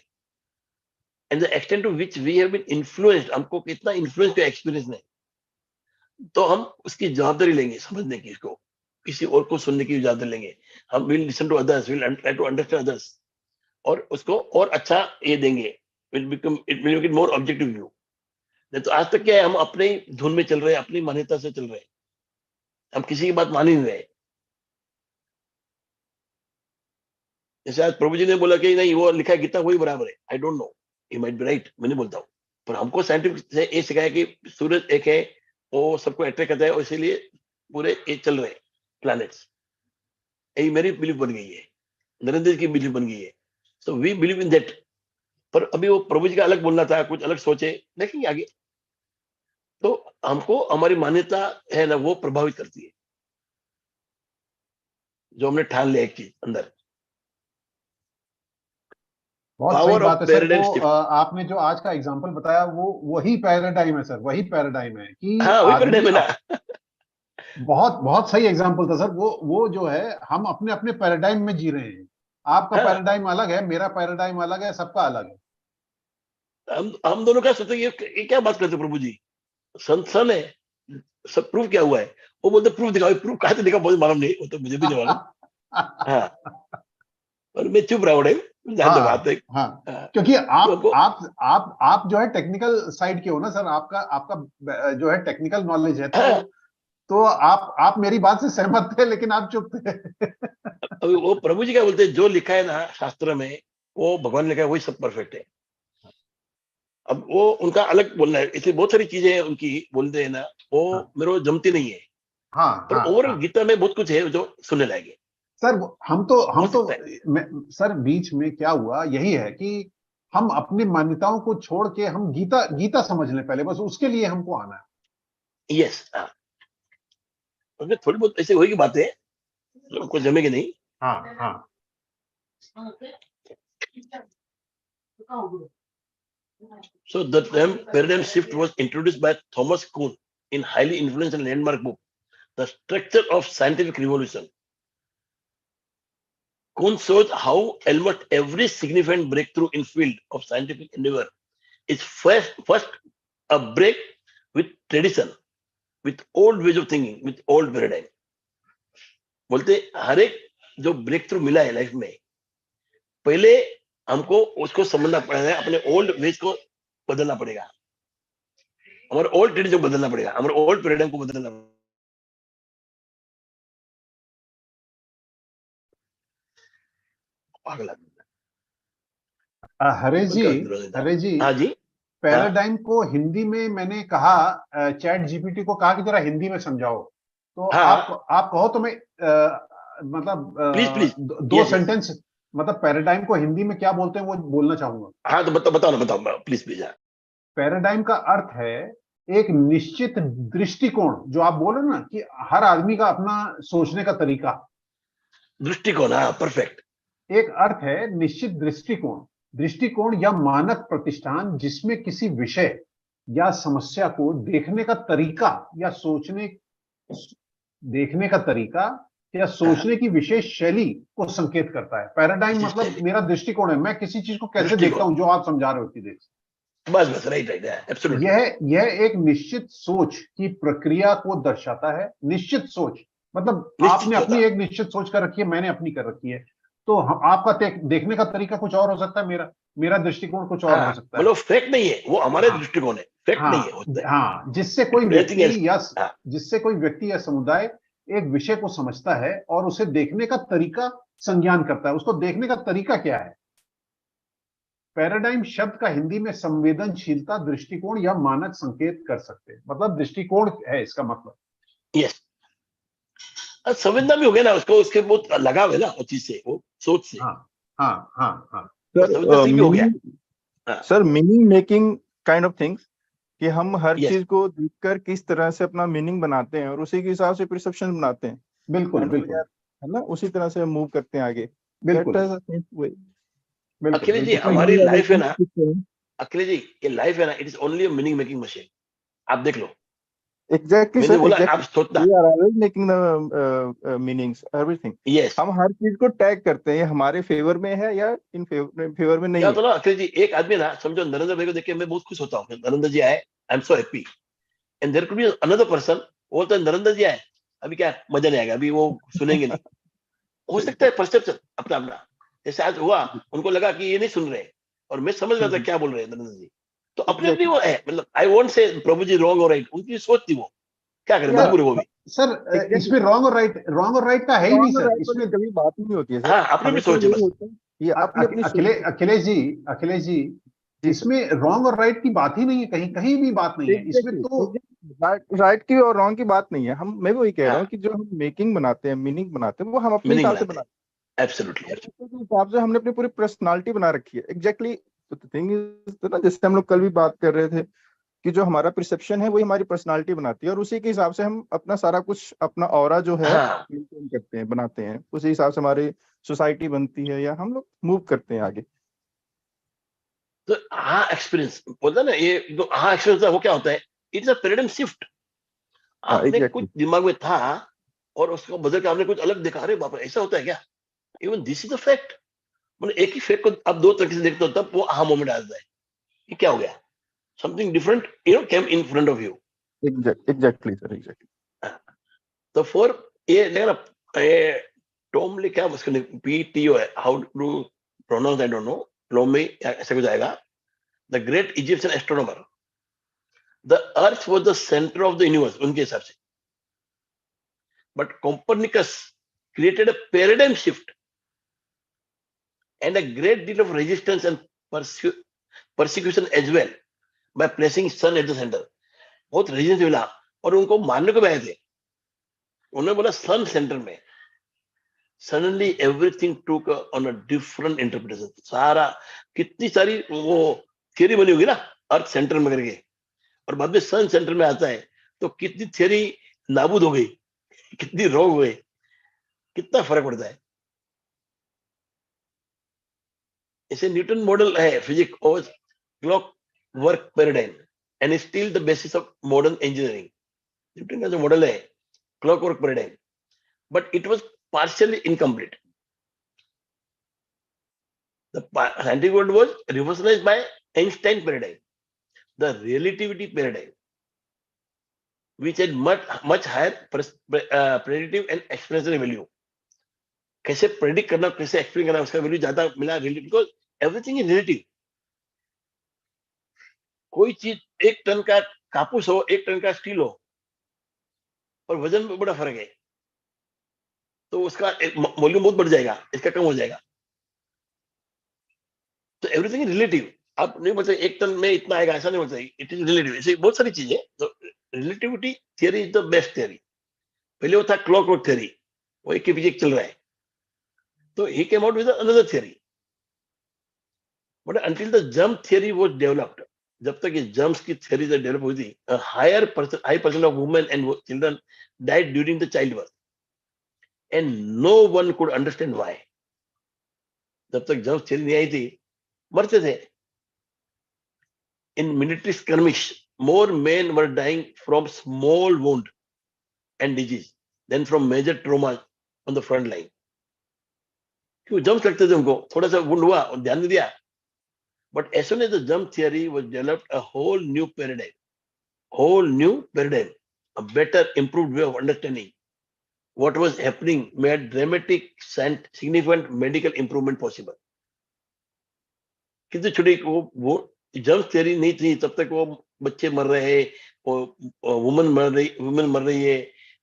and the extent to which we have been influenced, हमको कितना influence का experience है, तो हम उसकी जवाबदारी लेंगे समझने की, इसको किसी और को सुनने की जवाबदारी लेंगे। हम will listen to others, will try to understand others, और उसको और अच्छा ये देंगे, will become, it will make it more objective view. नहीं तो आज तक क्या है, हम अपने धुन में चल रहे हैं, अपनी मान्यता से चल रहे हैं, हम किसी की बात मान ही नहीं रहे। जैसे आज प्रभु जी ने बोला कि नहीं वो लिखा है गीता वही बराबर है, आई don't no, he might be right, मैं नहीं बोलता हूँ, पर हमको साइंटिफिक से ये सिखाया कि सूरज एक है, वो सबको अट्रैक्ट करता है, और इसीलिए पूरे ये चल रहे हैं प्लैनेट्स। यही मेरी बिलीफ बन गई है, नरेंद्र जी की बिलीफ बन गई है। So we believe in that. पर अभी वो प्रभु जी का अलग बोलना था, कुछ अलग सोचे, देखेंगे आगे। तो हमको हमारी मान्यता है ना, वो प्रभावित करती है, जो हमने ठान लिया एक चीज अंदर। बहुत सही पावर बात ऑफ है सर। पैराडाइम वो शिफ्ट। आपने जो आज का एग्जांपल बताया वो वही पैराडाइम है सर, वही पैराडाइम है कि हाँ, वही आदमी पैराडाइम है ना। बहुत बहुत सही एग्जांपल था सर। वो जो है हम अपने अपने पैराडाइम में जी रहे हैं। आपका हाँ, पैराडाइम अलग है, मेरा पैराडाइम अलग है, सबका अलग है। हम दोनों क्या सोचते हैं, ये क्या बात करते प्रभु जी, सन है, सब प्रूफ क्या हुआ है। वो बोलते प्रूफ दिखाओ, प्रूफ कहाँ से दिखा, मुझे मालूम नहीं, वो तो मुझे भी नहीं मालूम। हाँ, और मैं चुप रहा हूँ, जहां तक बात हाँ है। हाँ, हाँ, क्योंकि तो हमको आप जो है टेक्निकल साइड के हो ना सर। आपका आपका जो है टेक्निकल नॉलेज है, हाँ, तो आप मेरी बात से सहमत थे, लेकिन आप चुप थे। अभी वो प्रभु जी क्या बोलते हैं, जो लिखा है ना शास्त्र में, वो भगवान ने लिखा है, वही सब परफेक्ट है। अब वो उनका अलग बोलना है, इसलिए बहुत सारी चीजें उनकी बोलते हैं ना, वो हाँ मेरे को जमती नहीं है। हाँ पर हाँ ओवरऑल हाँ गीता में बहुत कुछ है जो सुनने लायक सर, हो हम तो सकता है। सर बीच में क्या हुआ यही है कि हम अपनी मान्यताओं को छोड़ के हम गीता गीता समझ लें पहले, बस उसके लिए हमको आना है। यस, हाँ, उसमें थोड़ी बहुत ऐसे होगी बातें जो हमको जमेगी नहीं। हाँ हाँ So the term paradigm shift was introduced by Thomas Kuhn in highly influential landmark book the structure of scientific revolution. Kuhn shows how almost every significant breakthrough in field of scientific endeavor is first a break with tradition, with old ways of thinking, with old paradigm. बोलते हर एक जो ब्रेक थ्रू मिला है लाइफ में, पहले हमको उसको समझना पड़ेगा, अपने ओल्ड वेज को बदलना पड़ेगा, हमारे ओल्ड ट्रेडिशन को बदलना पड़ेगा, हमारे ओल्ड पैराडाइम को बदलना पड़ेगा. पागल आदमी. हरे जी, हाँ जी, पैराडाइम को हिंदी में मैंने कहा, चैट जीपीटी को कहा कि जरा हिंदी में समझाओ, तो आप कहो तो मैं मतलब प्लीज दो सेंटेंस, मतलब पैराडाइम को हिंदी में क्या बोलते हैं वो बोलना चाहूंगा. हाँ तो बताओ प्लीज. पैराडाइम का अर्थ है एक निश्चित दृष्टिकोण, जो आप बोल रहे ना कि हर आदमी का अपना सोचने का तरीका, दृष्टिकोण. हाँ, परफेक्ट. एक अर्थ है निश्चित दृष्टिकोण या मानक प्रतिष्ठान, जिसमें किसी विषय या समस्या को देखने का तरीका या सोचने की विशेष शैली को संकेत करता है. पैराडाइम मतलब मेरा दृष्टिकोण है, मैं किसी चीज को कैसे देखता हूं, जो आप समझा रहे हो उतनी देर से. बस राइट, एब्सोल्युटली. यह एक निश्चित सोच की प्रक्रिया को दर्शाता है. निश्चित सोच मतलब आपने अपनी एक निश्चित सोच कर रखी है, मैंने अपनी कर रखी है, तो आपका देखने का तरीका कुछ और हो सकता है, मेरा दृष्टिकोण कुछ और हो सकता है. मतलब फैक्ट नहीं है वो, हमारे दृष्टिकोण है, फैक्ट नहीं है होता है. हाँ, जिससे कोई व्यक्ति या समुदाय एक विषय को समझता है और उसे देखने का तरीका संज्ञान करता है. उसको देखने का तरीका क्या है? पैराडाइम शब्द का हिंदी में संवेदनशीलता, दृष्टिकोण या मानक संकेत कर सकते हैं. मतलब दृष्टिकोण है इसका मतलब. यस, संवेदना भी हो गया ना उसको, उसके बहुत लगाव है ना उस चीज से, वो सोच से. हाँ. Sir meaning making kind of things, कि हम हर चीज को देखकर किस तरह से अपना मीनिंग बनाते हैं और उसी के हिसाब से परसेप्शन बनाते हैं. बिल्कुल है ना, उसी तरह से मूव करते हैं आगे. अखिलेश जी, हमारी लाइफ है ना, अखिलेश जी, ये लाइफ है ना, it is only a meaning making machine. आप देख लो. एग्जैक्टली मैंने बोला आप सोचना, we are always making the meanings everything. Yes, हम हर चीज को टैग करते हैं, ये हमारे फेवर में है या इन फेवर में नहीं है. तो ना अखिलेश जी, एक आदमी ना, समझो नरेंद्र भाई को देख के मैं बहुत खुश होता हूँ, नरेंद्र जी आए, I am so happy. And there could be another person, बोलता है नरेंद्र जी आए, अभी क्या मजा नहीं आएगा, अभी वो सुनेंगे नहीं. हो सकता है परसेप्शन अपना. जैसे आज हुआ, उनको लगा कि ये नहीं सुन रहे, और मैं समझ रहा था क्या बोल रहे हैं नरेंद्र जी. तो अपने वो है, मतलब I won't say Prabhu ji wrong और राइट, उनकी सोच थी, वो क्या करें, मजबूर है वो भी. सर इसमें रॉन्ग और राइट का है ही नहीं सर, इसमें कभी बात नहीं होती है सर. हाँ, अपनी भी सोच है. ये अखिलेश जी, इसमें रॉन्ग और राइट की बात ही नहीं है, कहीं भी बात नहीं है इसमें. तो राइट की और रॉन्ग की बात नहीं है. मैं वही कह रहा हूँ कि जो हम मेकिंग बनाते हैं, मीनिंग बनाते हैं, वो हम अपने हिसाब से बनाते हैं. एब्सोल्युटली. हिसाब से हमने अपनी पूरी पर्सनालिटी बना रखी है. एग्जैक्टली. तो थिंग इज ना, जैसे हम लोग कल भी बात कर रहे थे कि जो हमारा परसेप्शन है वही हमारी पर्सनालिटी बनाती है, और उसी के हिसाब से हम अपना सारा कुछ, अपना ऑरा जो है मेंटेन करते हैं, बनाते हैं. उसी हिसाब से हमारी सोसाइटी बनती है या हम लोग मूव करते हैं आगे. तो हाँ एक्सपीरियंस बोलता ना, ये जो हाँ एक्सपीरियंस है, वो क्या होता है, इट्स अ पैराडाइम शिफ्ट. आपने कुछ दिमाग में था और उसको बदल के आपने कुछ अलग देखा, अरे बाप रे, ऐसा होता है क्या. Even this is the fact. मतलब एक ही फैक्ट को आप दो तरीके से देखते हो, तब वो हाँ मोमेंट आता है, ये क्या हो गया, something different came in front of you. Exactly sir, exactly. तो फॉर ये देखना, टॉमली क्या उसका PTO है, how to pronounce I don't know, Ptolemy ऐसा कुछ आएगा. The great Egyptian astronomer, the earth was the centre of the universe उनके हिसाब से, but Copernicus created a paradigm shift and a great deal of resistance and persecution as well by placing sun at the center. बहुत रेजिस्टेंस मिला, और उनको मानने को भी आए थे. उन्होंने बोला सन सेंटर में, suddenly everything took on a different interpretation. सारा कितनी सारी वो थियरी बनी होगी ना अर्थ सेंटर में करके, और बाद में सन सेंटर में आता है, तो कितनी थियरी नाबूद हो गई, कितनी रॉन्ग हो गई, कितना फर्क पड़ता है. इसे न्यूटन मॉडल है फिजिक्स और clock work paradigm, and still the basis of modern engineering. Newton का जो मॉडल है clockwork paradigm, but it was partially incomplete. The scientific world was revolutionized by Einstein paradigm, the relativity paradigm, which had much higher predictive and explanatory value. कैसे प्रेडिक्ट करना, कैसे एक्सप्लेन करना, उसका वैल्यू ज्यादा मिला, बिकॉज एवरीथिंग इज रिलेटिव. कोई चीज 1 टन का कापूस हो, 1 टन का स्टील हो, और वजन में बड़ा फर्क है, तो उसका वॉल्यूम बहुत बढ़ जाएगा, इसका कम हो जाएगा. तो एवरीथिंग इज रिलेटिव. आप नहीं बोलते 1 टन में इतना आएगा, ऐसा नहीं बोलते. It is relative. ऐसे बहुत सारी चीजें. तो relativity theory is the best theory. पहले वो था क्लॉकवर्क थियरी, वो एक के पीछे चल रहा है. तो he came out with another theory. But until the germ theory was developed, जब तक ये germs की theory डेवलप हुई थी, a high percent of women and children died during the childbirth, and no one could understand why. जब तक germs theory नहीं आई थी, मरते थे. In military skirmish, more men were dying from small wound and disease than from major trauma on the front line. क्यों? जम्स लगते थे उनको, थोड़ा सा वुंड हुआ और ध्यान नहीं दिया. But as soon as the germ theory was developed, a whole new paradigm, a better, improved way of understanding what was happening, made dramatic, significant medical improvement possible. कितनी छोटी वो germ theory नहीं थी, तब तक वो बच्चे मर रहे हैं, वुमन मर रही है,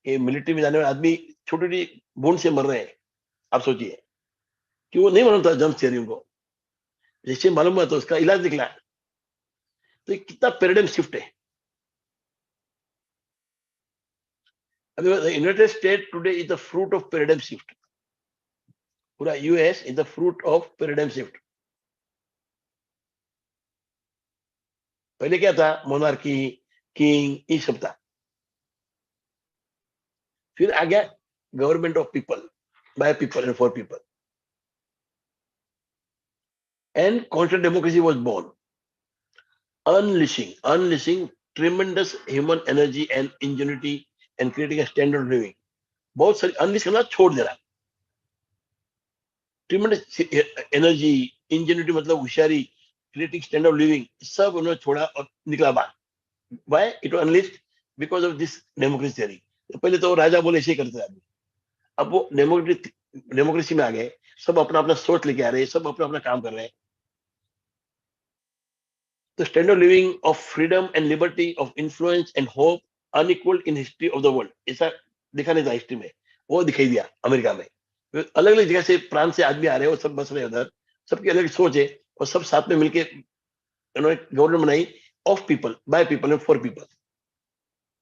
ये मिलिट्री में जाने वाले आदमी छोटी बूंद से मर रहे हैं. आप सोचिए कि वो नहीं मालूम था जम्प थियरी उनको. जैसे मालूम हुआ तो उसका इलाज निकला. तो कितना पैराडाइम शिफ्ट है. अभी United State today is the fruit of paradigm shift. पूरा US is the fruit of paradigm shift. पहले क्या था? मोनार्की, किंग, ये सब था. फिर आ गया government of people, by people and for people. And constant democracy was born, unleashing tremendous human energy and ingenuity and creating a standard of living. बहुत सारी unleash करना, छोड़ देना. Tremendous energy, ingenuity मतलब होशियारी, creating standard of living, सब उन्होंने छोड़ा और निकला बाहर. Why it was unleashed? Because of this democracy theory. पहले तो राजा बोले ऐसे ही करते थे आदमी. अब वो डेमोक्रेसी में आ गए, सब अपना अपना सोच लेके आ रहे हैं, सब अपना अपना काम कर रहे हैं. The standard of living of freedom and liberty, of influence and hope, unequaled in history of the world. ऐसा दिखा नहीं था हिस्ट्री में, वो दिखाई दिया अमेरिका में. अलग अलग जगह से प्रांत से आदमी आ रहे हैं, वो सब बस रहे उधर, सबकी अलग सोच है, और सब साथ में मिलके उन्होंने गवर्नमेंट बनाई, of people, by people and for people,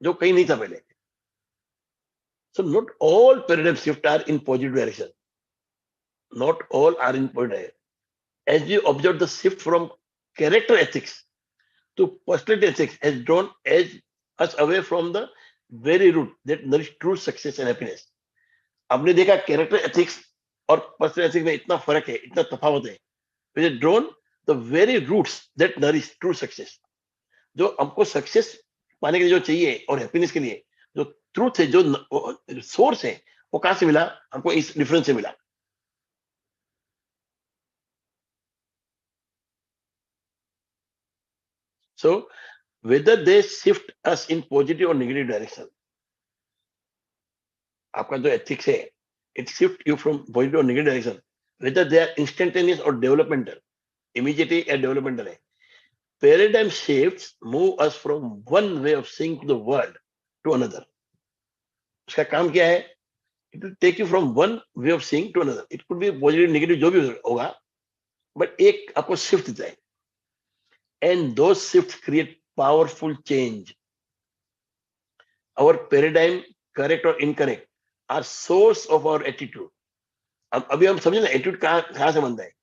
जो कहीं नहीं था पहले. So not all paradigm shifts are in positive direction. Not all are in positive direction. As you observe, the shift from character ethics to personality ethics has drawn us away from the very root that nourish true success and happiness. आपने देखा कैरेक्टर एथिक्स और पर्सनल एथिक्स में इतना फर्क है, इतना तफावत है. It has drawn the very roots that nourish true success. जो हमको सक्सेस पाने के लिए जो चाहिए और हैप्पीनेस के लिए जो ट्रूथ है, जो सोर्स है, वो कहां से मिला? हमको इस डिफरेंस से मिला. So whether they shift us in positive or negative direction, आपका जो ethics है, it shift you from positive or negative direction, whether they are instantaneous or developmental, immediate or developmental है. Paradigm shifts move us from one way of seeing the world to another. उसका काम क्या है? It will take you from one way of seeing to another. It could be positive, negative, जो भी होगा, but एक आपको shift देता है. And those shifts create powerful change. Our paradigm, correct or incorrect, are source of our attitude. अभी हम समझे ना, एटीट्यूड कहाँ से बनता है?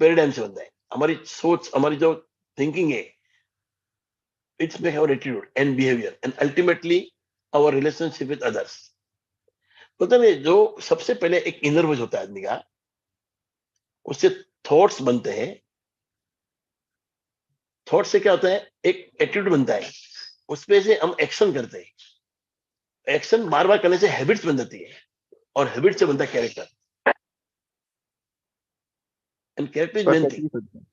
पैराडाइम से बनता है. हमारी सोच, हमारी जो थिंकिंग है, it's make our attitude and behaviour and ultimately our relationship with others. पता नहीं, जो सबसे पहले एक इनर वॉइस होता है आदमी का, उससे थॉट्स बनते हैं. थॉट से क्या होता है? एक एटीट्यूड बनता है, उस पे से हम एक्शन करते हैं. एक्शन बार बार करने से हैबिट्स बन जाती है, और हैबिट से बनता है character, and character is main thing. Perfectly sir.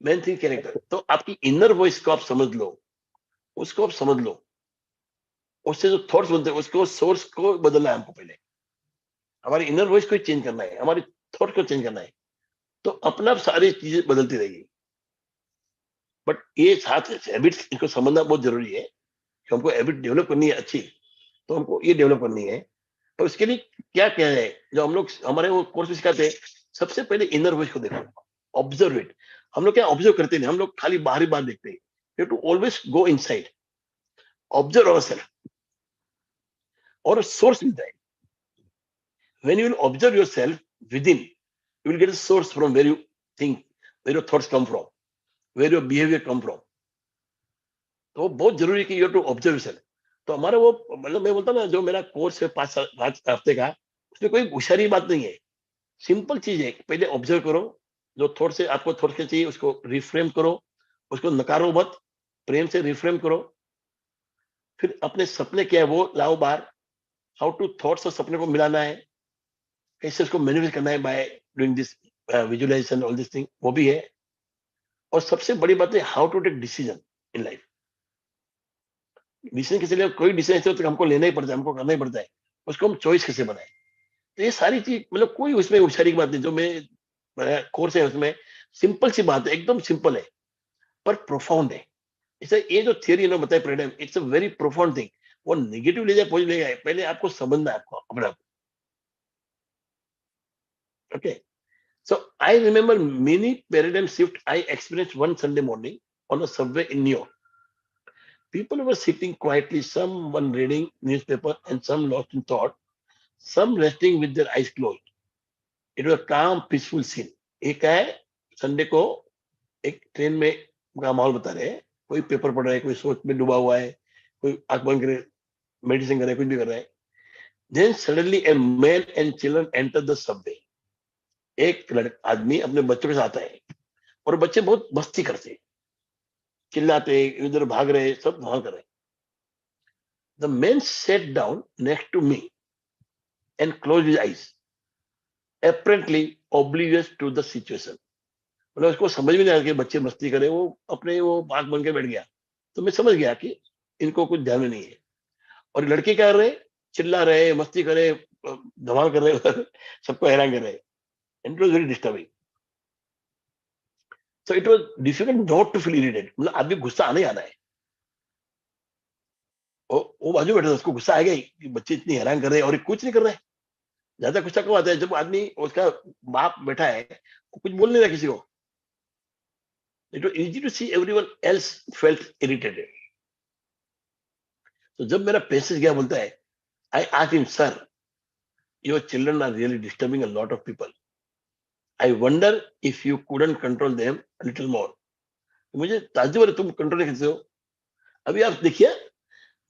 Main thing character. तो आपकी इनर वॉइस को आप समझ लो, उसको आप समझ लो, उससे जो थॉट्स बनते हैं उसको सोर्स को बदलना है हमको। पहले हमारी इनर वॉइस को चेंज करना है, हमारी थॉट को चेंज करना है, तो अपना आप सारी चीजें बदलती रहेगी। बट ये साथ हैबिट्स, इनको समझना बहुत जरूरी है कि हमको हैबिट डेवलप करनी है अच्छी, तो हमको ये डेवलप करनी है। तो इसके लिए क्या क्या है जो हम लोग हमारे वो कोर्स में सिखाते हैं? सबसे पहले इनर वॉइस को देखो, ऑब्जर्व इट। हम लोग क्या ऑब्जर्व करते नहीं, हम लोग खाली बाहरी बात देखते हैं। You to always go inside, observe ourselves, और सोर्स मिलता है। When you will observe yourself within, you will get a source from where you think, where your thoughts come from, where your behavior come from. तो वो बहुत जरूरी है कि यू टू ऑब्जर्व योरसेल्फ। तो हमारा वो, मतलब मैं बोलता ना, जो मेरा कोर्स है 5 हफ्ते का, उसमें कोई होशियारी बात नहीं है। सिंपल चीज है, पहले ऑब्जर्व करो, जो थॉट से आपको थॉट के चाहिए उसको रिफ्रेम करो, उसको नकारो मत, प्रेम से रिफ्रेम करो। फिर अपने सपने क्या है वो लाओ बाहर, हाउ टू थॉट्स और सपने को मिलाना है, कैसे उसको मैनिफेस्ट करना है by doing this visualisation, all this thing, वो भी है। और सबसे बड़ी बात है how to take decision in life. Decision कैसे ले, कोई डिसीजन ऐसे होता है कि हमको लेना ही पड़ता है, हमको करना ही पड़ता है, उसको हम चॉइस कैसे बनाए। तो ये सारी चीज, मतलब कोई उसमें होशियारी की बात नहीं। जो मैं कोर्स है उसमें सिंपल सी बात है, एकदम सिंपल है पर प्रोफाउंड है। इसे ये जो थियरी इन्होंने बताया paradigm, it's a very profound thing. वो नेगेटिव ले जाए पॉजिटिव ले जाए, पहले आपको समझना है आपको अपने आप। Okay, so I remember many paradigm shift I experienced one Sunday morning on a subway in New York. People were sitting quietly, someone reading newspaper and some lost in thought, some resting with their eyes closed. It was a calm, peaceful scene. एक है संडे को एक ट्रेन में का माहौल बता रहे हैं, कोई पेपर पढ़ रहा है, कोई सोच में डूबा हुआ है, कोई आंख बंद करे मेडिसिन कर रहा है, कुछ भी कर रहा है। Then suddenly a man and children enter the subway. एक लड़का आदमी अपने बच्चों के साथ है, और बच्चे बहुत मस्ती करते हैं, चिल्लाते, इधर भाग रहे, सब वहां कर रहे। The man sat down next to me and close his eyes, apparently oblivious to the situation. मतलब उसको समझ में नहीं आया कि बच्चे मस्ती करे, वो अपने वो आंख बन के बैठ गया। तो मैं समझ गया कि इनको कुछ ध्यान में नहीं है। और लड़के क्या कर रहे, चिल्ला रहे, मस्ती करे, धमाल कर रहे, सबको हैरान कर रहे। And it was very disturbing. So it was difficult not to feel irritate. मतलब आदमी गुस्सा आने आना है। वो बाजू बैठा था, उसको गुस्सा आ गया कि बच्चे इतनी हैरान कर रहे हैं और ये कुछ नहीं कर रहे हैं। ज्यादा गुस्सा कब आता है, जब आदमी, उसका बाप बैठा है, वो कुछ बोल नहीं रहा किसी को। It was easy to see everyone else felt irritated. तो जब मेरा पैसेज गया, बोलता है, I asked him, sir your children are really disturbing a lot of people, I wonder if you couldn't control them a little more. मुझे ताज्जुब है, तुम कंट्रोल नहीं करते हो। अभी आप देखिए,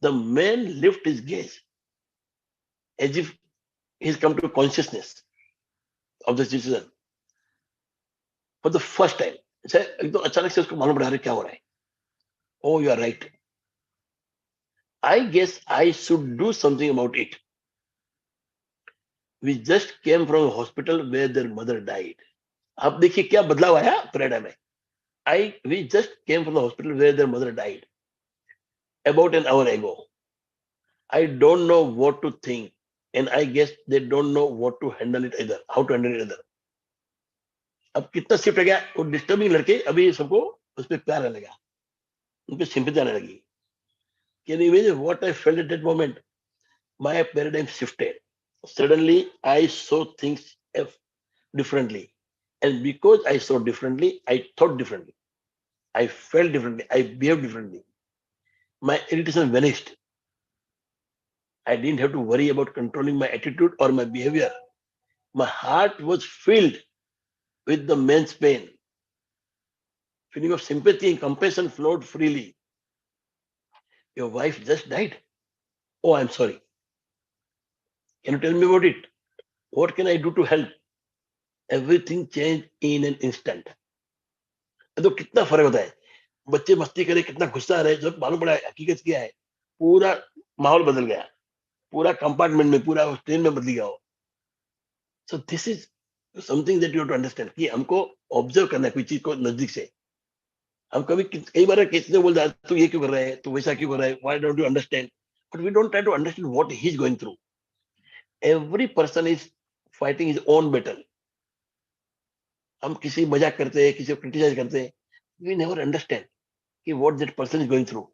the man lift his gaze as if he has come to a consciousness of the situation for the first time. एकदम अचानक से उसको मालूम पड़ा, रहा क्या हो रहा है। Oh, you are right. I guess I should do something about it. We just came from a hospital where their mother died. अब देखिए क्या बदलाव आया पैराडाइम में। We just came from the hospital where their mother died about an hour ago. I don't know what to think, and I guess they don't know what to handle it either. How to handle it either. अब कितना शिफ्ट हो गया, वो डिस्टर्बिंग लड़के अभी सबको उस पर प्यार आने लगा, उन पे सिंपैथी आने लगी। Can you imagine what I felt at that moment? My paradigm shifted. Suddenly, I saw things differently. And because I saw differently, I thought differently. I felt differently. I behaved differently. My irritation vanished. I didn't have to worry about controlling my attitude or my behavior. My heart was filled with the man's pain. Feeling of sympathy and compassion flowed freely. Your wife just died. Oh, I'm sorry. Can you tell me about it? What can I do to help? Everything changed in an instant. तो कितना फर्क होता है, बच्चे मस्ती करे, कितना गुस्सा आ रहे, जब मालूम पड़ा हकीकत क्या है, पूरा माहौल बदल गया, पूरा कंपार्टमेंट में, पूरा ट्रेन में बदल गया हो। So this is something that you have to understand कि हमको ऑब्जर्व करना है कोई चीज को नजदीक से। हम कभी कई बार किसने बोल रहा तू ये क्यों कर रहा है, तू वैसा क्यों कर रहा है, why don't you understand, but we don't try to understand what he is going through. Every person is fighting his own battle. हम किसी मजाक करते हैं, किसी को क्रिटिसाइज करते हैं, वी नेवर अंडरस्टैंड कि what that person is going through,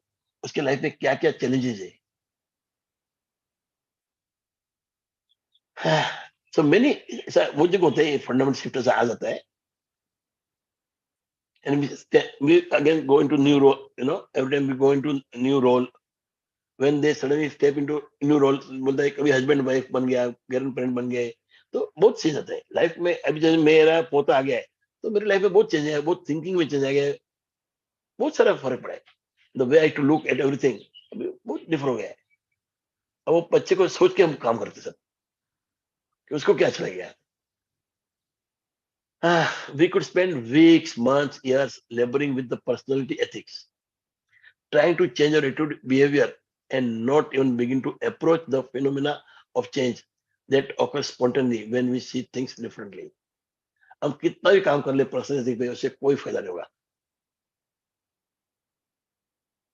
उसके लाइफ में क्या क्या चैलेंजेस है। सो मेनी वो जो होते हैं फंडामेंटल शिफ्ट ऐसा आ जाता है, and we again go into new role, you know, every time we go into new role, when they suddenly step into new role, बोलता है कभी हस्बैंड वाइफ बन गया, ग्रैंड पेरेंट बन गए, तो बहुत चेंज आता है लाइफ में। अभी जैसे मेरा पोता आ गया है तो मेरी लाइफ में बहुत चेंज है, बहुत थिंकिंग में चेंज आ गया है, बहुत सारा फर्क पड़ा है। The way I to look at everything अभी बहुत डिफरेंट हो गया है। अब वो बच्चे को सोच के हम काम करते सब कि उसको क्या अच्छा लगेगा। We could spend weeks, months, years laboring with the personality ethics, trying to change our attitude, behavior, and not even begin to approach the phenomena of change that occurs spontaneously when we see things differently. हम कितना भी काम कर ले पर्सनैलिटी पे, उससे कोई फायदा नहीं होगा।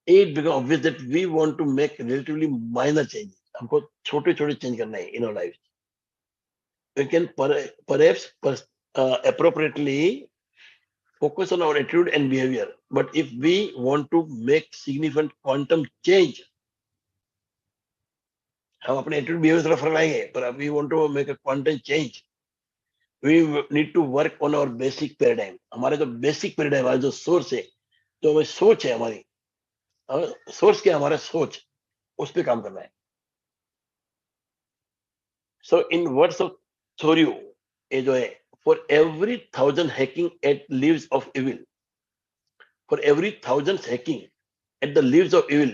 It becomes obvious that we want to make relatively minor changes. हमको छोटे छोटे चेंज करना है in our life. We can perhaps appropriately focus on our attitude and behavior. But if we want to make significant quantum change, हम अपने attitude behavior तरफ फर्क लाएंगे, पर we want to make a quantum change, we need to work on our basic paradigm. हमारे जो basic paradigm, हमारा जो source है, जो हमारी सोच है, हमारी सोर्स क्या, हमारा सोच, उस पे काम करना है। So in words of Thoreau, ये जो है, for every 1,000 hacking at leaves of evil, for every 1,000 hacking at the leaves of evil,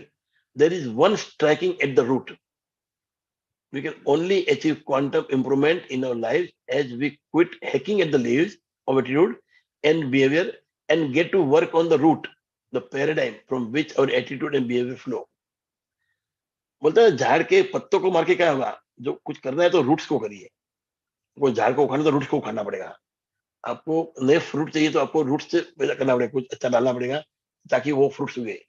there is one striking at the root. We can only achieve quantum improvement in our lives as we quit hacking at the leaves of attitude and behavior and get to work on the root, the paradigm from which our attitude and behavior flow. बोलता है झाड़ के पत्तों को मार के क्या होगा, जो कुछ करना है तो रूट्स को करिए। वो झाड़ को उखाड़ना तो रूट्स को उखाड़ना पड़ेगा। आपको नए फ्रूट चाहिए तो आपको रूट्स से पैदा करना पड़ेगा, कुछ अच्छा डालना पड़ेगा ताकि वो फ्रूट्स उगे।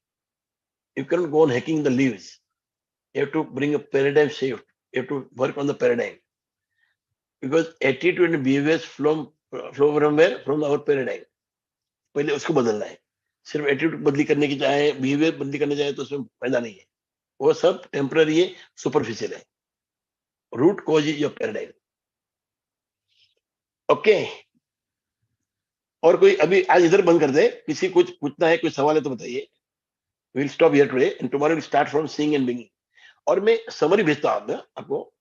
You cannot go on hacking the leaves. You have to bring a paradigm shift. You have to work on the paradigm. Because attitude and behaviors flow from where? From our paradigm. पहले उसको बदलना है। सिर्फ एटीट्यूड बदली करने की चाहे, बिहेवियर बदली करने जाए तो उसमें फायदा नहीं है। वो सब टेम्पररी है, सुपरफिशियल है। Root cause is your paradigm. Okay, और कोई अभी आज इधर बंद कर दे, किसी कुछ पूछना है, कोई सवाल है तो बताइए। Will stop here today and tomorrow will start from seeing and beginning. और मैं समरी भेजता हूं आपको।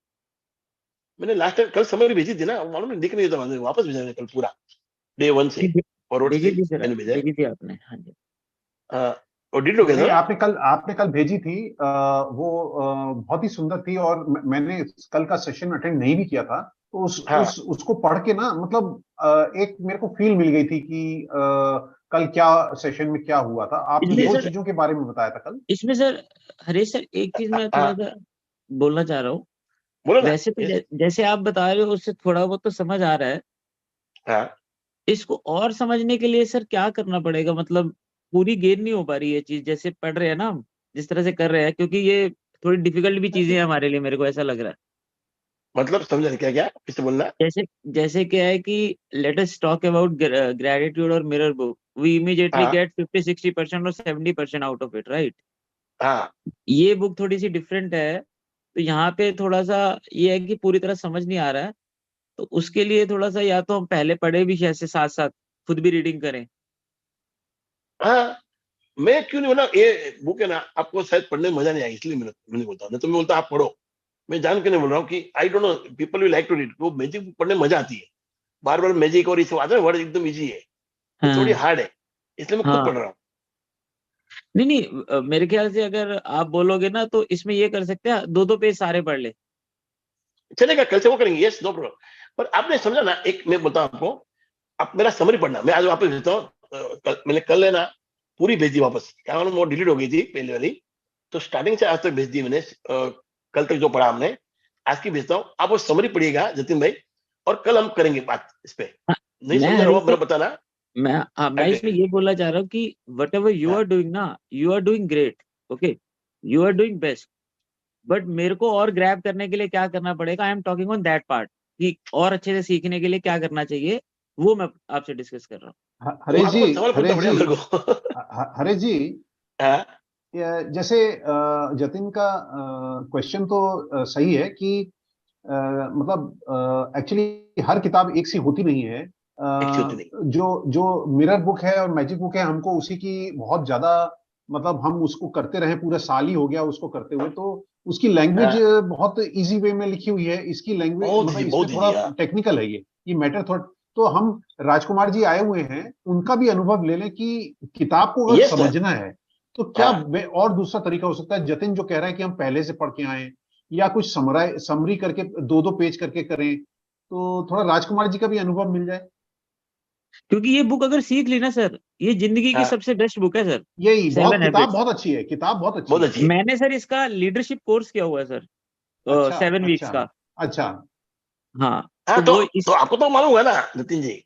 मैंने लास्ट टाइम कल समरी भेजी थी ना, मालूम नहीं दिख नहीं था, वापस भेजा कल पूरा डे 1 से फॉरवर्ड से मैंने भेजा। भेजी थी आपने? हाँ जी। नहीं, आपने कल भेजी थी। वो बहुत ही सुंदर थी और मैंने कल का सेशन अटेंड नहीं भी किया था, तो उसको पढ़ के ना, मतलब एक मेरे को फील मिल गई थी कि कल क्या सेशन में क्या हुआ था। आपने दो चीजों के बारे में बताया था कल। इसमें सर हरीश सर एक चीज मैं थोड़ा सा बोलना चाह रहा हूँ। वैसे तो जैसे आप बता रहे हो उससे थोड़ा बहुत तो समझ आ रहा है। हाँ। इसको और समझने के लिए सर क्या करना पड़ेगा? मतलब पूरी गेन नहीं हो पा रही है चीज, जैसे पढ़ रहे हैं ना हम, जिस तरह से कर रहे हैं, क्योंकि ये थोड़ी डिफिकल्ट भी चीजें हैं हमारे लिए, मेरे को ऐसा लग रहा है। मतलब समझ क्या क्या किससे बोलना? जैसे क्या है कि let us talk about gratitude और mirror book, we immediately get 50-60% और 70% आउट ऑफ इट, राइट? ये बुक थोड़ी सी डिफरेंट है, तो यहाँ पे थोड़ा सा ये है कि पूरी तरह समझ नहीं आ रहा है। तो उसके लिए थोड़ा सा या तो हम पहले पढ़े भी ऐसे साथ साथ खुद भी रीडिंग करें। हाँ, मैं क्यों नहीं बोला, ये बुक है ना, आपको शायद पढ़ने में मजा नहीं आएगा, इसलिए मैंने बोलता हूँ। तो मैं बोलता आप पढ़ो। मैं जान के नहीं बोल रहा हूँ कि I don't know people will like to read. वो मैजिक बुक पढ़ने में मजा आती है, बार बार मैजिक और इस आता है वर्ड एकदम इजी है, ये थोड़ी हार्ड है, इसलिए मैं खुद पढ़ रहा हूँ। नहीं, मेरे ख्याल से अगर आप बोलोगे ना तो इसमें ये कर सकते हैं, 2-2 पेज सारे पढ़ ले, चलेगा। कल से वो करेंगे, यस नो प्रॉब्लम। पर आपने समझा ना, एक मैं बोलता हूँ आपको, आप मेरा समरी पढ़ना। मैं आज वापस भेजता हूँ। मैंने कल है ना पूरी भेजी वापस, क्या मालूम वो डिलीट हो गई थी पहले वाली, तो स्टार्टिंग से आज तक भेज दी मैंने, कल तक जो पढ़ा हमने आज की भेजता हूँ, आप वो समरी पढ़िएगा जतिन भाई, और कल हम करेंगे बात इस पे। नहीं मैं समझा रहा हरीश मेरा बताना। मैं इसमें ये बोलना चाह रहा हूँ कि whatever you are doing ना, you are doing great, okay, you are doing best, but मेरे को और ग्रैब करने के लिए क्या करना पड़ेगा, I am talking on that part, कि और अच्छे से सीखने के लिए क्या करना चाहिए, वो मैं आपसे डिस्कस कर रहा हूँ। हरीश जी, सवाल पूछना पड़ेगा मेरे को। हरीश जी, हाँ, जैसे जतिन का क्वेश्चन तो सही है कि मतलब एक्चुअली हर किताब एक सी होती नहीं है। एक होती नहीं। जो मिरर बुक है और मैजिक बुक है, हमको उसी की बहुत ज्यादा, मतलब हम उसको करते रहे, पूरा साल ही हो गया उसको करते हुए, तो उसकी लैंग्वेज हाँ, बहुत इजी वे में लिखी हुई है। इसकी लैंग्वेज बहुत मतलब इजी, इसमें बहुत थोड़ा इजी। हाँ, टेक्निकल है, ये मैटर थोड़ा। तो हम राजकुमार जी आए हुए हैं, उनका भी अनुभव ले लें कि किताब को अगर यस सर। समझना है तो क्या हाँ, और दूसरा तरीका हो सकता है। जतिन जो कह रहा है कि हम पहले से पढ़ के आए, या कुछ समरी करके 2-2 पेज करके करें, तो थोड़ा राजकुमार जी का भी अनुभव मिल जाए। क्योंकि ये बुक अगर सीख ली ना सर, ये जिंदगी की हाँ, सबसे बेस्ट बुक है सर, यही बहुत, 7 किताब हैबिट्स। बहुत अच्छी है, किताब बहुत अच्छी बहुत है। अच्छी है। मैंने सर इसका लीडरशिप कोर्स किया हुआ है सर, अच्छा 7 वीक्स अच्छा का। अच्छा। हाँ, हाँ, तो वो तो आपको तो मालूम है ना जतिन जी।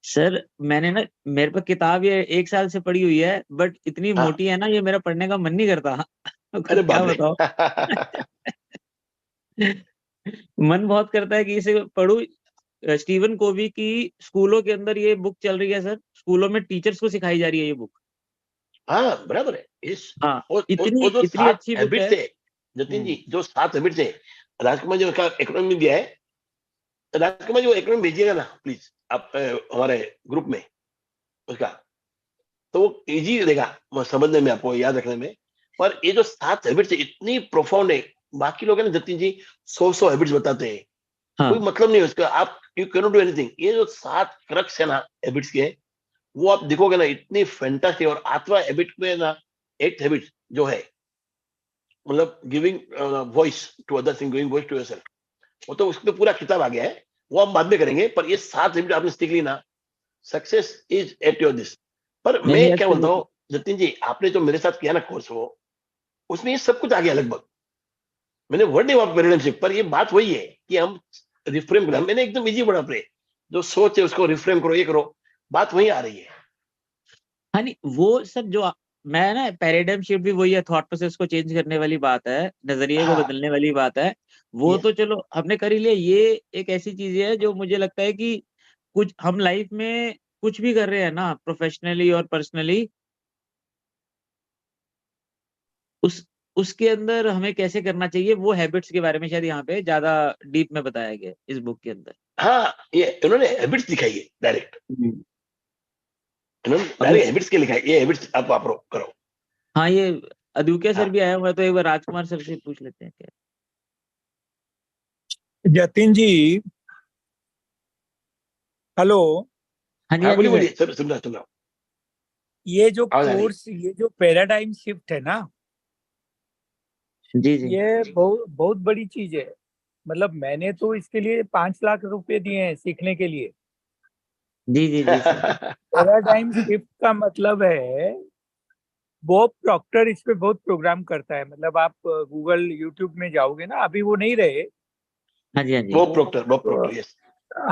सर मैंने ना, मेरे पास किताब ये 1 साल से पड़ी हुई है, बट इतनी हाँ, मोटी है ना, ये मेरा पढ़ने का मन नहीं करता। अरे क्या बाप रे। बताओ। मन बहुत करता है कि इसे पढूं। स्टीवन कोवी की स्कूलों के अंदर ये बुक चल रही है सर, स्कूलों में टीचर्स को सिखाई जा रही है ये बुक। हाँ, बराबर है इस। हाँ, वो इतनी जो इतनी 7 अच्छी बुक हैबिट्स है। थे जतिन जी, जो 7 हैबिट्स थे, राजकुमार जी ने उसका एक्रोनिम दिया है। राजकुमार जी वो एक्रोनिम भेजिएगा ना प्लीज, आप हमारे ग्रुप में उसका, तो वो इजी रहेगा वो समझने में, आपको याद रखने में। पर ये जो 7 हैबिट्स है इतनी प्रोफाउंड है। बाकी लोग है ना जतिन जी, 100 हैबिट्स बताते हैं, कोई हाँ मतलब नहीं है उसका। आप you can not do anything. ये जो 7 क्रक्स है ना हैबिट्स के, वो आप देखोगे ना इतनी फैंटास्टिक। और 8वां हैबिट में ना, 8th हैबिट जो है, मतलब giving voice to others and giving voice to yourself, वो तो उसमें पूरा किताब आ गया है, वो हम बाद में करेंगे। पर ये 7 हैबिट आपने सीख ली ना, success is at your this. पर नहीं मैं नहीं, क्या बोलता एब्सोल्युटली। हूँ जतिन जी, आपने जो मेरे साथ किया ना कोर्स, वो उसमें ये सब कुछ आ गया लगभग। मैंने वर्ड नहीं पैराडाइमशिफ्ट, पर ये बात वही है कि हम रिफ्रेम करें। मैंने एकदम इजी वर्ड अपने जो सोच है उसको रिफ्रेम करो, ये करो, बात वही आ रही है। हाँ नहीं, वो सर जो मैं ना, पैराडाइम शिफ्ट भी वही है, थॉट प्रोसेस को चेंज करने वाली बात है, नजरिए को हाँ, बदलने वाली बात है। वो यस। तो चलो हमने कर ही लिया। ये एक ऐसी चीज है जो मुझे लगता है कि कुछ हम लाइफ में कुछ भी कर रहे हैं ना, प्रोफेशनली और पर्सनली, उस उसके अंदर हमें कैसे करना चाहिए, वो हैबिट्स के बारे में शायद यहाँ पे ज्यादा डीप में बताया गया है इस बुक के अंदर। हाँ, ये इन्होंने हैबिट्स दिखाई है डायरेक्ट। इन्होंने अभी डायरेक्ट हैबिट्स के लिखा है, ये हैबिट्स आप वापरो करो। हाँ, ये अदुकिया सर हाँ, भी आया हुआ है, तो एक बार राजकुमार सर से पूछ लेते हैं क्या। जतिन जी, हेलो। हाँ जी, हाँ, हाँ जी बोलिए सर। बोलिए, सब सुन रहा हूँ। ये जो आवाज आ रही है। कोर्स, ये जो पैराडाइम शिफ्ट है ना, जी जी ये बहुत बहुत बड़ी चीज है। मतलब मैंने तो इसके लिए 5 लाख रुपए दिए हैं सीखने के लिए। जी जी जी सर। पैराडाइम शिफ्ट का मतलब है, बॉब प्रॉक्टर इस पे बहुत प्रोग्राम करता है। मतलब आप गूगल यूट्यूब में जाओगे ना, अभी वो नहीं रहे। हाँ जी, हाँ जी। बॉब वो प्रोक्टर, यस।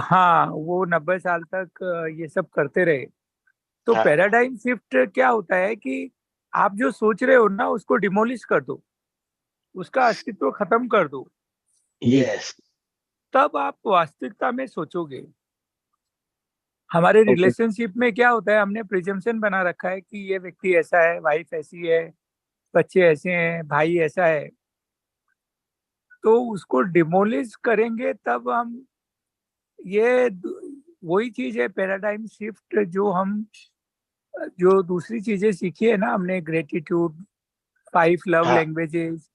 हाँ, वो 90 साल तक ये सब करते रहे। तो हाँ, पैराडाइम शिफ्ट क्या होता है कि आप जो सोच रहे हो ना, उसको डिमोलिश कर दो, उसका अस्तित्व खत्म कर दो, जी। यस। तब आप वास्तविकता में सोचोगे। हमारे ओके। रिलेशनशिप में क्या होता है, हमने प्रिजम्पशन बना रखा है कि ये व्यक्ति ऐसा है, वाइफ ऐसी है, बच्चे ऐसे हैं, भाई ऐसा है। तो उसको डिमोलिश करेंगे तब हम ये वही चीज है पैराडाइम शिफ्ट, जो हम जो दूसरी चीजें सीखी है ना हमने, ग्रेटिट्यूड, 5 लव हाँ, लैंग्वेजेस,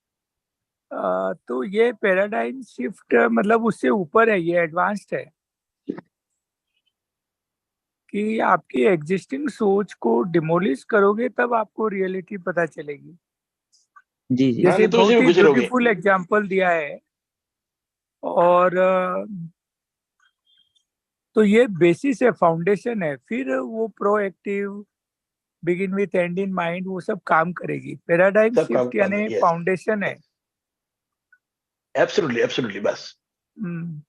तो ये पैराडाइम शिफ्ट मतलब उससे ऊपर है, ये एडवांस्ड है। कि आपकी एग्जिस्टिंग सोच को डिमोलिश करोगे तब आपको रियलिटी पता चलेगी। जी जी हाँ, जैसे नहीं तो उसी बहुत में ही घुसे रहोगे। ब्यूटीफुल एग्जांपल दिया है। और तो ये बेसिस है, फाउंडेशन है, फिर वो proactive begin with and in mind, वो सब काम करेगी। पैराडाइम सब काम शिफ्ट यानी yes. फाउंडेशन है। एब्सोल्युटली एब्सोल्युटली बस। हम्म।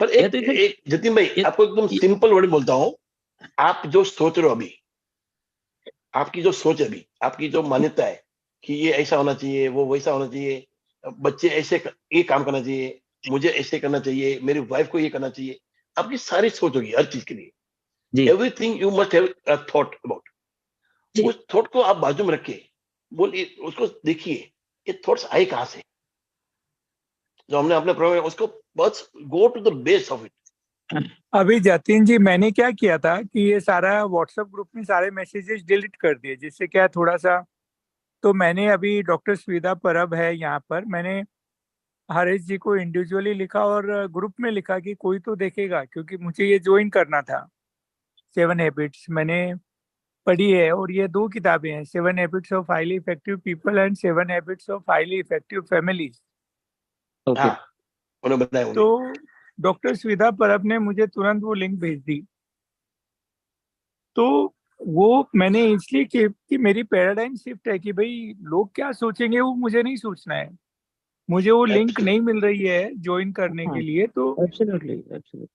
पर ये एक तो इधर- एक जतिन भाई, ये- आपको एकदम ये- सिंपल वर्ड बोलता हूँ, आप जो सोच रहे हो अभी, आपकी जो सोच है अभी, आपकी जो मान्यता है कि ये ऐसा होना चाहिए, वो वैसा होना चाहिए, बच्चे ऐसे ये काम करना चाहिए, मुझे ऐसे करना चाहिए, मेरी वाइफ को ये करना चाहिए, आपकी सारी सोच होगी हर चीज के लिए। जी everything you must have a thought about. जी। उस थॉट को आप बाजू में रखिए, बोलिए, उसको देखिए ये थॉट्स आए कहां से, जो हमने अपने प्रोग्राम में, उसको बस go to the base of it. अभी जतिन जी, मैंने क्या किया था कि ये सारा व्हाट्सएप ग्रुप में सारे मैसेजेस डिलीट कर दिए, जिससे क्या थोड़ा सा, तो मैंने अभी डॉक्टर सुविधा परब है यहाँ पर, मैंने हरीश जी को इंडिविजुअली लिखा और ग्रुप में लिखा कि कोई तो देखेगा, क्योंकि मुझे ये ज्वाइन करना था। 7 हैबिट्स मैंने पढ़ी है, और ये 2 किताबें हैं, 7 habits of highly effective people and 7 habits of highly effective families. Okay. हाँ, उन्हें बताया तो उन्हें। डॉक्टर सुविधा परब ने मुझे तुरंत वो लिंक भेज दी। तो वो मैंने इसलिए कि मेरी पैराडाइम शिफ्ट है कि भाई लोग क्या सोचेंगे वो मुझे नहीं सोचना है। मुझे वो लिंक नहीं मिल रही है ज्वाइन करने के लिए, तो एब्सोल्युटली एब्सोल्युटली।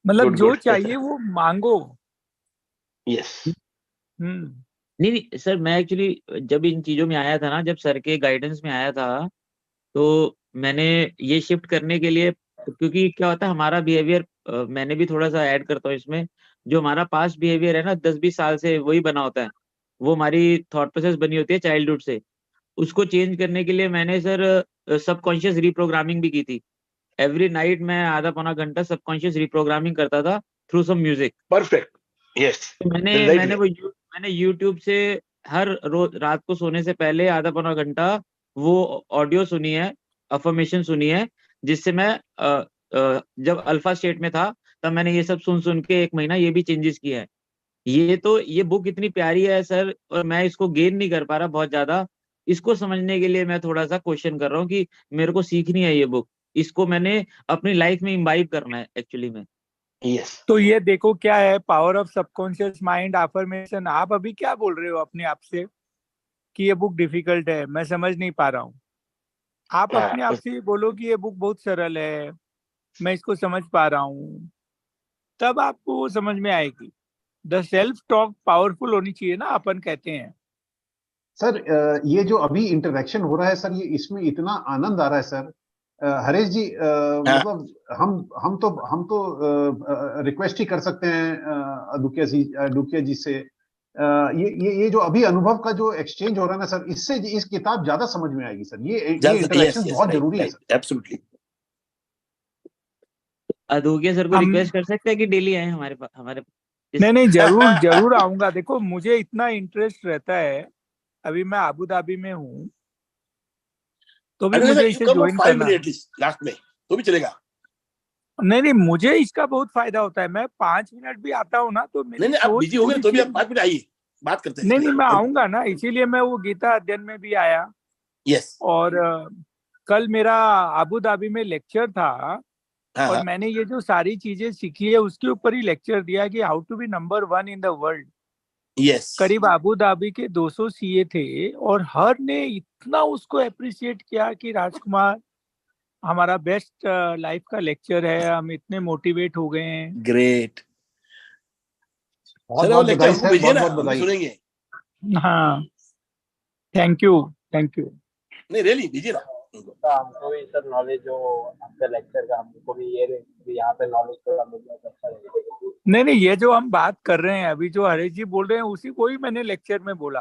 मतलब गुड जो गुड, चाहिए वो मांगो। यस। हम्म। नहीं सर, मैं एक्चुअली जब इन चीजों में आया था ना, जब सर के गाइडेंस में आया था, तो मैंने ये शिफ्ट करने के लिए, क्योंकि क्या होता है हमारा बिहेवियर, मैंने भी थोड़ा सा ऐड करता हूँ इसमें, जो हमारा पास्ट बिहेवियर है ना 10-20 साल से वही बना होता है, वो हमारी थॉट प्रोसेस बनी होती है चाइल्डहुड से। उसको चेंज करने के लिए मैंने सर सबकॉन्शियस रिप्रोग्रामिंग भी की थी। एवरी नाइट मैं आधा पौना घंटा सबकॉन्शियस रिप्रोग्रामिंग करता था through some music. Perfect, yes, तो मैंने राइट मैंने वे। वो मैंने यूट्यूब से हर रोज रात को सोने से पहले आधा पौना घंटा वो ऑडियो सुनी है, अफर्मेशन सुनी है, जिससे मैं जब अल्फा स्टेट में था तब मैंने ये सब सुन सुन के 1 महीना ये भी चेंजेस किया है। ये बुक इतनी प्यारी है सर, और मैं इसको गेन नहीं कर पा रहा बहुत ज्यादा। इसको समझने के लिए मैं थोड़ा सा क्वेश्चन कर रहा हूँ कि मेरे को सीखनी है ये बुक, इसको मैंने अपनी लाइफ में इम्बाइब करना है एक्चुअली में। यस। तो ये देखो क्या है, power of subconscious mind, affirmation. आप अभी क्या बोल रहे हो अपने आप से कि ये बुक डिफिकल्ट है, मैं समझ नहीं पा रहा हूँ। आप अपने आप से बोलो कि ये बुक बहुत सरल है, मैं इसको समझ पा रहा हूँ, तब आपको वो समझ में आएगी। द सेल्फ टॉक पावरफुल होनी चाहिए ना, अपन कहते हैं। सर ये जो अभी इंटरेक्शन हो रहा है सर, ये इसमें इतना आनंद आ रहा है सर। हरीश जी, मतलब हम तो रिक्वेस्ट ही कर सकते हैं अदुकिया जी से। ये जो अभी अनुभव का जो एक्सचेंज हो रहा है ना सर, इससे इस किताब ज्यादा समझ में आएगी सर। ये इंटरेक्शन बहुत जरूरी है सर। एब्सोल्युटली। अदोगिया सर को रिक्वेस्ट कर सकते हैं कि डेली आए हमारे पास, हमारे नहीं जरूर जरूर आऊंगा। देखो मुझे इतना इंटरेस्ट रहता है, अभी मैं अबू धाबी में हूँ, तो भी मुझे इसे ज्वाइन करना है। लास्ट में तो भी चलेगा। नहीं मुझे इसका बहुत फायदा होता है। मैं 5 मिनट भी आता हूँ ना, तो मेरी नहीं आप सोच बिजी होंगे तो भी आप 5 थोड़ी मिनट आइए, बात करते हैं। नहीं मैं आऊंगा ना, इसीलिए मैं वो गीता अध्ययन में भी आया। यस। और कल मेरा अबू धाबी में लेक्चर था, और हाँ, मैंने ये जो सारी चीजें सीखी है उसके ऊपर ही लेक्चर दिया कि how to be number 1 in the world. Yes. करीब अबू धाबी के 200 सीए थे, और हर ने इतना उसको अप्रिशिएट किया कि राजकुमार हमारा बेस्ट लाइफ का लेक्चर है, हम इतने मोटिवेट हो गए हैं। ग्रेट। बहुत बहुत बधाई सर, बहुत बहुत बधाई। सुनेंगे। हाँ, थैंक यू थैंक यू। नहीं रियली दीजिए ना। हमको भी सर नॉलेज जो आपका लेक्चर का, हमको भी ये यहाँ पे नॉलेज थोड़ा मिल जाए अच्छा लगेगा। नहीं ये जो हम बात कर रहे हैं अभी, जो हरीश जी बोल रहे हैं, उसी को ही मैंने लेक्चर में बोला।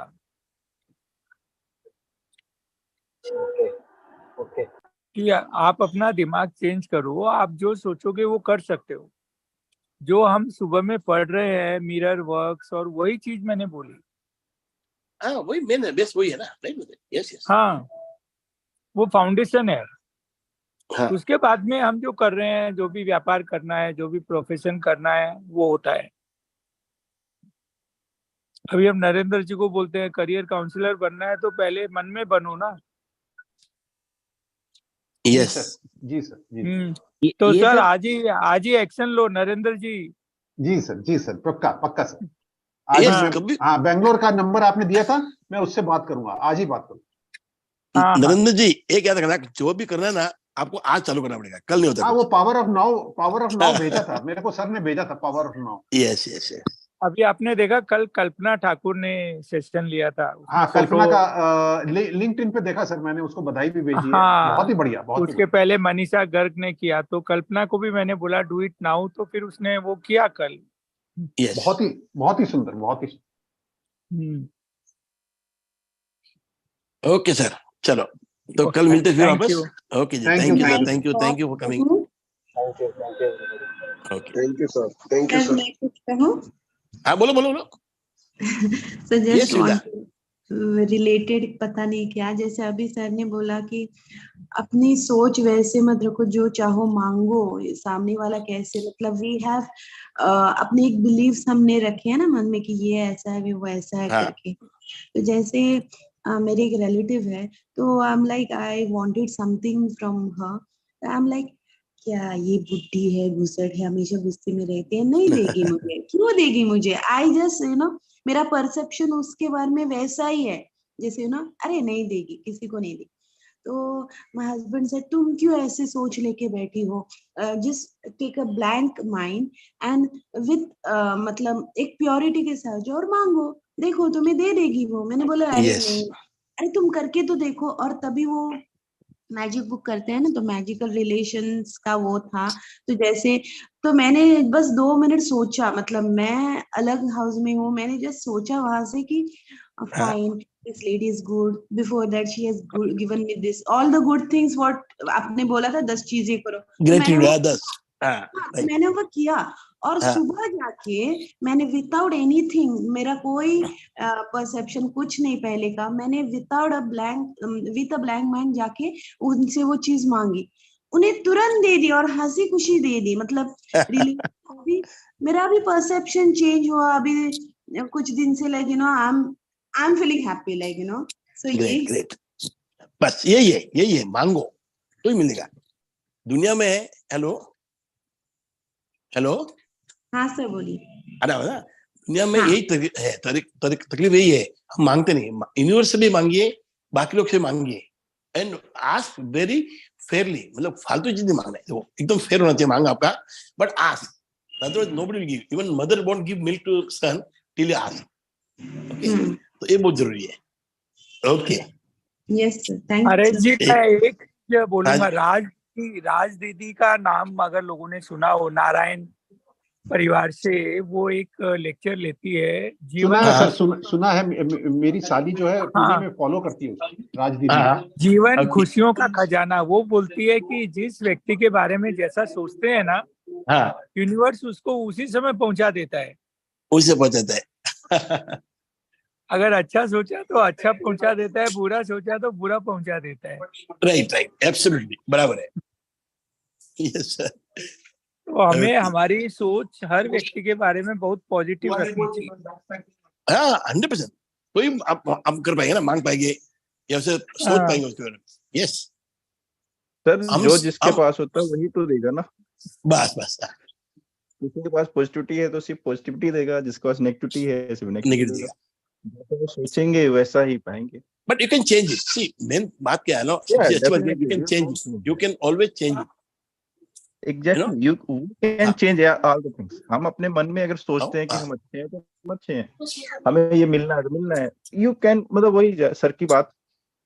ओके कि आप अपना दिमाग चेंज करो, आप जो सोचोगे वो कर सकते हो। जो हम सुबह में पढ़ रहे हैं मिरर वर्क्स, और वही चीज मैंने बोली। वही मेन बेस वही है ना, राइट। Yes yes. हाँ, वो फाउंडेशन है। हाँ। उसके बाद में हम जो कर रहे हैं, जो भी व्यापार करना है, जो भी प्रोफेशन करना है, वो होता है। अभी हम नरेंद्र जी को बोलते हैं करियर काउंसलर बनना है, तो पहले मन में बनो ना। यस जी सर जी। तो ये सर सर आज ही एक्शन लो नरेंद्र जी। जी सर, पक्का पक्का सर। आज Yes, मैं कभी हाँ, बेंगलोर का नंबर आपने दिया था, मैं उससे बात करूंगा, आज ही बात करूंगा। हाँ हाँ नरेंद्र जी एक याद रखना, जो भी करना है ना आपको आज चालू करना पड़ेगा, कल नहीं होता हाँ, वो कुछ। पावर ऑफ नाउ भेजा था मेरे को, सर ने भेजा था power of now. Yes yes yes. अभी आपने देखा कल कल्पना ठाकुर ने सेशन लिया था, उसने हाँ, कल्पना फोटो, का लिंक्डइन पे देखा सर मैंने, उसको बधाई भी भेजी है, बहुत हाँ ही बढ़िया, बहुत ही उसके बढ़िया। पहले मनीषा गर्ग ने किया, तो कल्पना को भी मैंने बोला डू इट नाउ, तो फिर उसने वो किया कल। यस बहुत ही सुंदर, बहुत ही हम्म, ओके सर, चलो तो कल ओके मिलते हैं फिर थैंक वापस। यू। ओके जी, thank thank you you sir, sir. Thank you for coming. Thank you okay, thank you sir, thank you sir sir. मैं कुछ कहूँ? हाँ बोलो बोलो बोलो। सर ये जस्ट सुविधा। वांट रिलेटेड, पता नहीं क्या, जैसे अभी सर ने बोला कि अपनी सोच वैसे मत रखो, जो चाहो मांगो, सामने वाला कैसे, मतलब वी हैव अपने एक बिलीव्स हमने रखे हैं ना मन में कि ये ऐसा है, वो ऐसा है हाँ करके। तो जैसे मेरे एक रिलेटिव है, तो I am like I wanted something from her, I am like क्या ये बुड्ढी है, घुसट है, हमेशा गुस्से में रहती है, नहीं देगी मुझे, क्यों देगी मुझे, आई जस्ट मेरा परसेप्शन उसके बारे में वैसा ही है, जैसे अरे नहीं देगी, किसी को नहीं देगी। तो माय हस्बैंड से, तुम क्यों ऐसे सोच लेके बैठी हो, just take a blank mind and with मतलब एक प्योरिटी के साथ जाओ और मांगो, देखो तुम्हें दे देगी वो। मैंने बोला अरे यस नहीं, अरे तुम करके तो देखो। और तभी वो मैजिक बुक करते हैं ना, तो मैजिकल रिलेशंस का वो था। तो जैसे, तो मैंने बस 2 मिनट सोचा, मतलब मैं अलग हाउस में हूँ, मैंने जस्ट सोचा वहां से कि हाँ, fine, this lady is good, before that she has given me this all the good things, what आपने बोला था 10 चीजें करो, तो मैंने ग्रेटिट्यूड वो, है 10। हाँ हाँ, तो राइट। मैंने वो किया। और हाँ सुबह जाके मैंने विदाउट एनीथिंग, मेरा कोई परसेप्शन कुछ नहीं पहले का, मैंने without a blank, with a blank mind जाके उनसे वो चीज मांगी, उन्हें तुरंत दे दी और हंसी खुशी दे दी। मतलब अभी मेरा भी परसेप्शन चेंज हुआ अभी कुछ दिन से, like I am feeling happy, like so ये। ग्रेट ग्रेट, बस यही है, मांगो तो ही मिलेगा दुनिया में। हेलो हेलो, हाँ सर बोलिए। अरे ना, दुनिया में हाँ यही तकलीफ यही है, हम मांगते नहीं। यूनिवर्स से भी मांगिए, बाकी लोग से मांगिए, एंड आस्क वेरी फेयरली, मतलब फालतू चीज नहीं मांगना है, देखो एकदम फेयर होना चाहिए मांग आपका, but ask, otherwise nobody will give, even mother won't give milk to son till you ask. Okay, तो ये बहुत जरूरी है। ओके, यस सर, थैंक अरे यू जी सर। मैं एक चीज बोलूंगा, हाँ राज दीदी का नाम अगर लोगों ने सुना हो, नारायण परिवार से, वो एक लेक्चर लेती है सुना जीवन है सर, हाँ सुना है, मेरी साली जो है पुणे हाँ में फॉलो करती है उसकी, राज दीदी। हाँ। जीवन ओके, खुशियों का खजाना। वो बोलती है कि जिस व्यक्ति के बारे में जैसा सोचते हैं ना, हाँ यूनिवर्स उसको उसी समय पहुंचा देता है। उसे पहुंचाता है। अगर अच्छा सोचा तो अच्छा पहुंचा देता है, बुरा सोचा तो बुरा पहुंचा देता है। राइट राइट, एब्सोल्युटली बराबर है। Yes sir. तो हमें हमारी सोच हर व्यक्ति के बारे में बहुत पॉजिटिव रखनी चाहिए। हाँ 100%, तो ही आप कर पाएंगे ना, मांग पाएंगे या उसे सोच हाँ, पाएंगे उसके बारे में। यस, सर हम जो जिसके हम पास होता है वही तो देगा ना। बस बस किसी के पास पॉजिटिविटी है तो सिर्फ पॉजिटिविटी देगा, जिसके पास नेगेटिविटी है सिर्फ नेगेटिविटी नेगेटिव देगा। देगा, जैसा वो सोचेंगे वैसा ही पाएंगे। But you can change it. See main बात क्या है ना, Yeah, सबसे अच्छी बात है, you definitely can you change can it, change you it. Can always change it, Exactly, you you we can हाँ change all the things. हम अपने मन में अगर सोचते हैं कि हाँ हम अच्छे हैं तो हम अच्छे हैं, हमें ये मिलना है तो मिलना है। यू कैन, मतलब वही सर की बात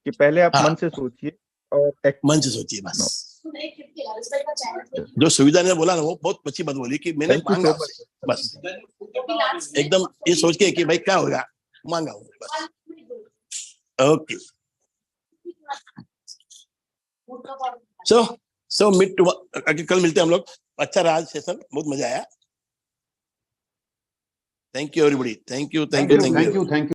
कि पहले आप मन हाँ, से सोचिए और एक्ट मन से सोचिए बस। नो। जो सुविधा ने बोला ना, वो बहुत अच्छी बात बोली कि मैंने थैंक यू मांगा सो उससे, मच। बस एकदम ये सोच के कि भाई क्या होगा, मांगा हूँ बस। ओके, सो मिड टू, कल मिलते हैं हम लोग। अच्छा रहा सेशन, बहुत मजा आया। Thank you everybody, thank you. Thank you.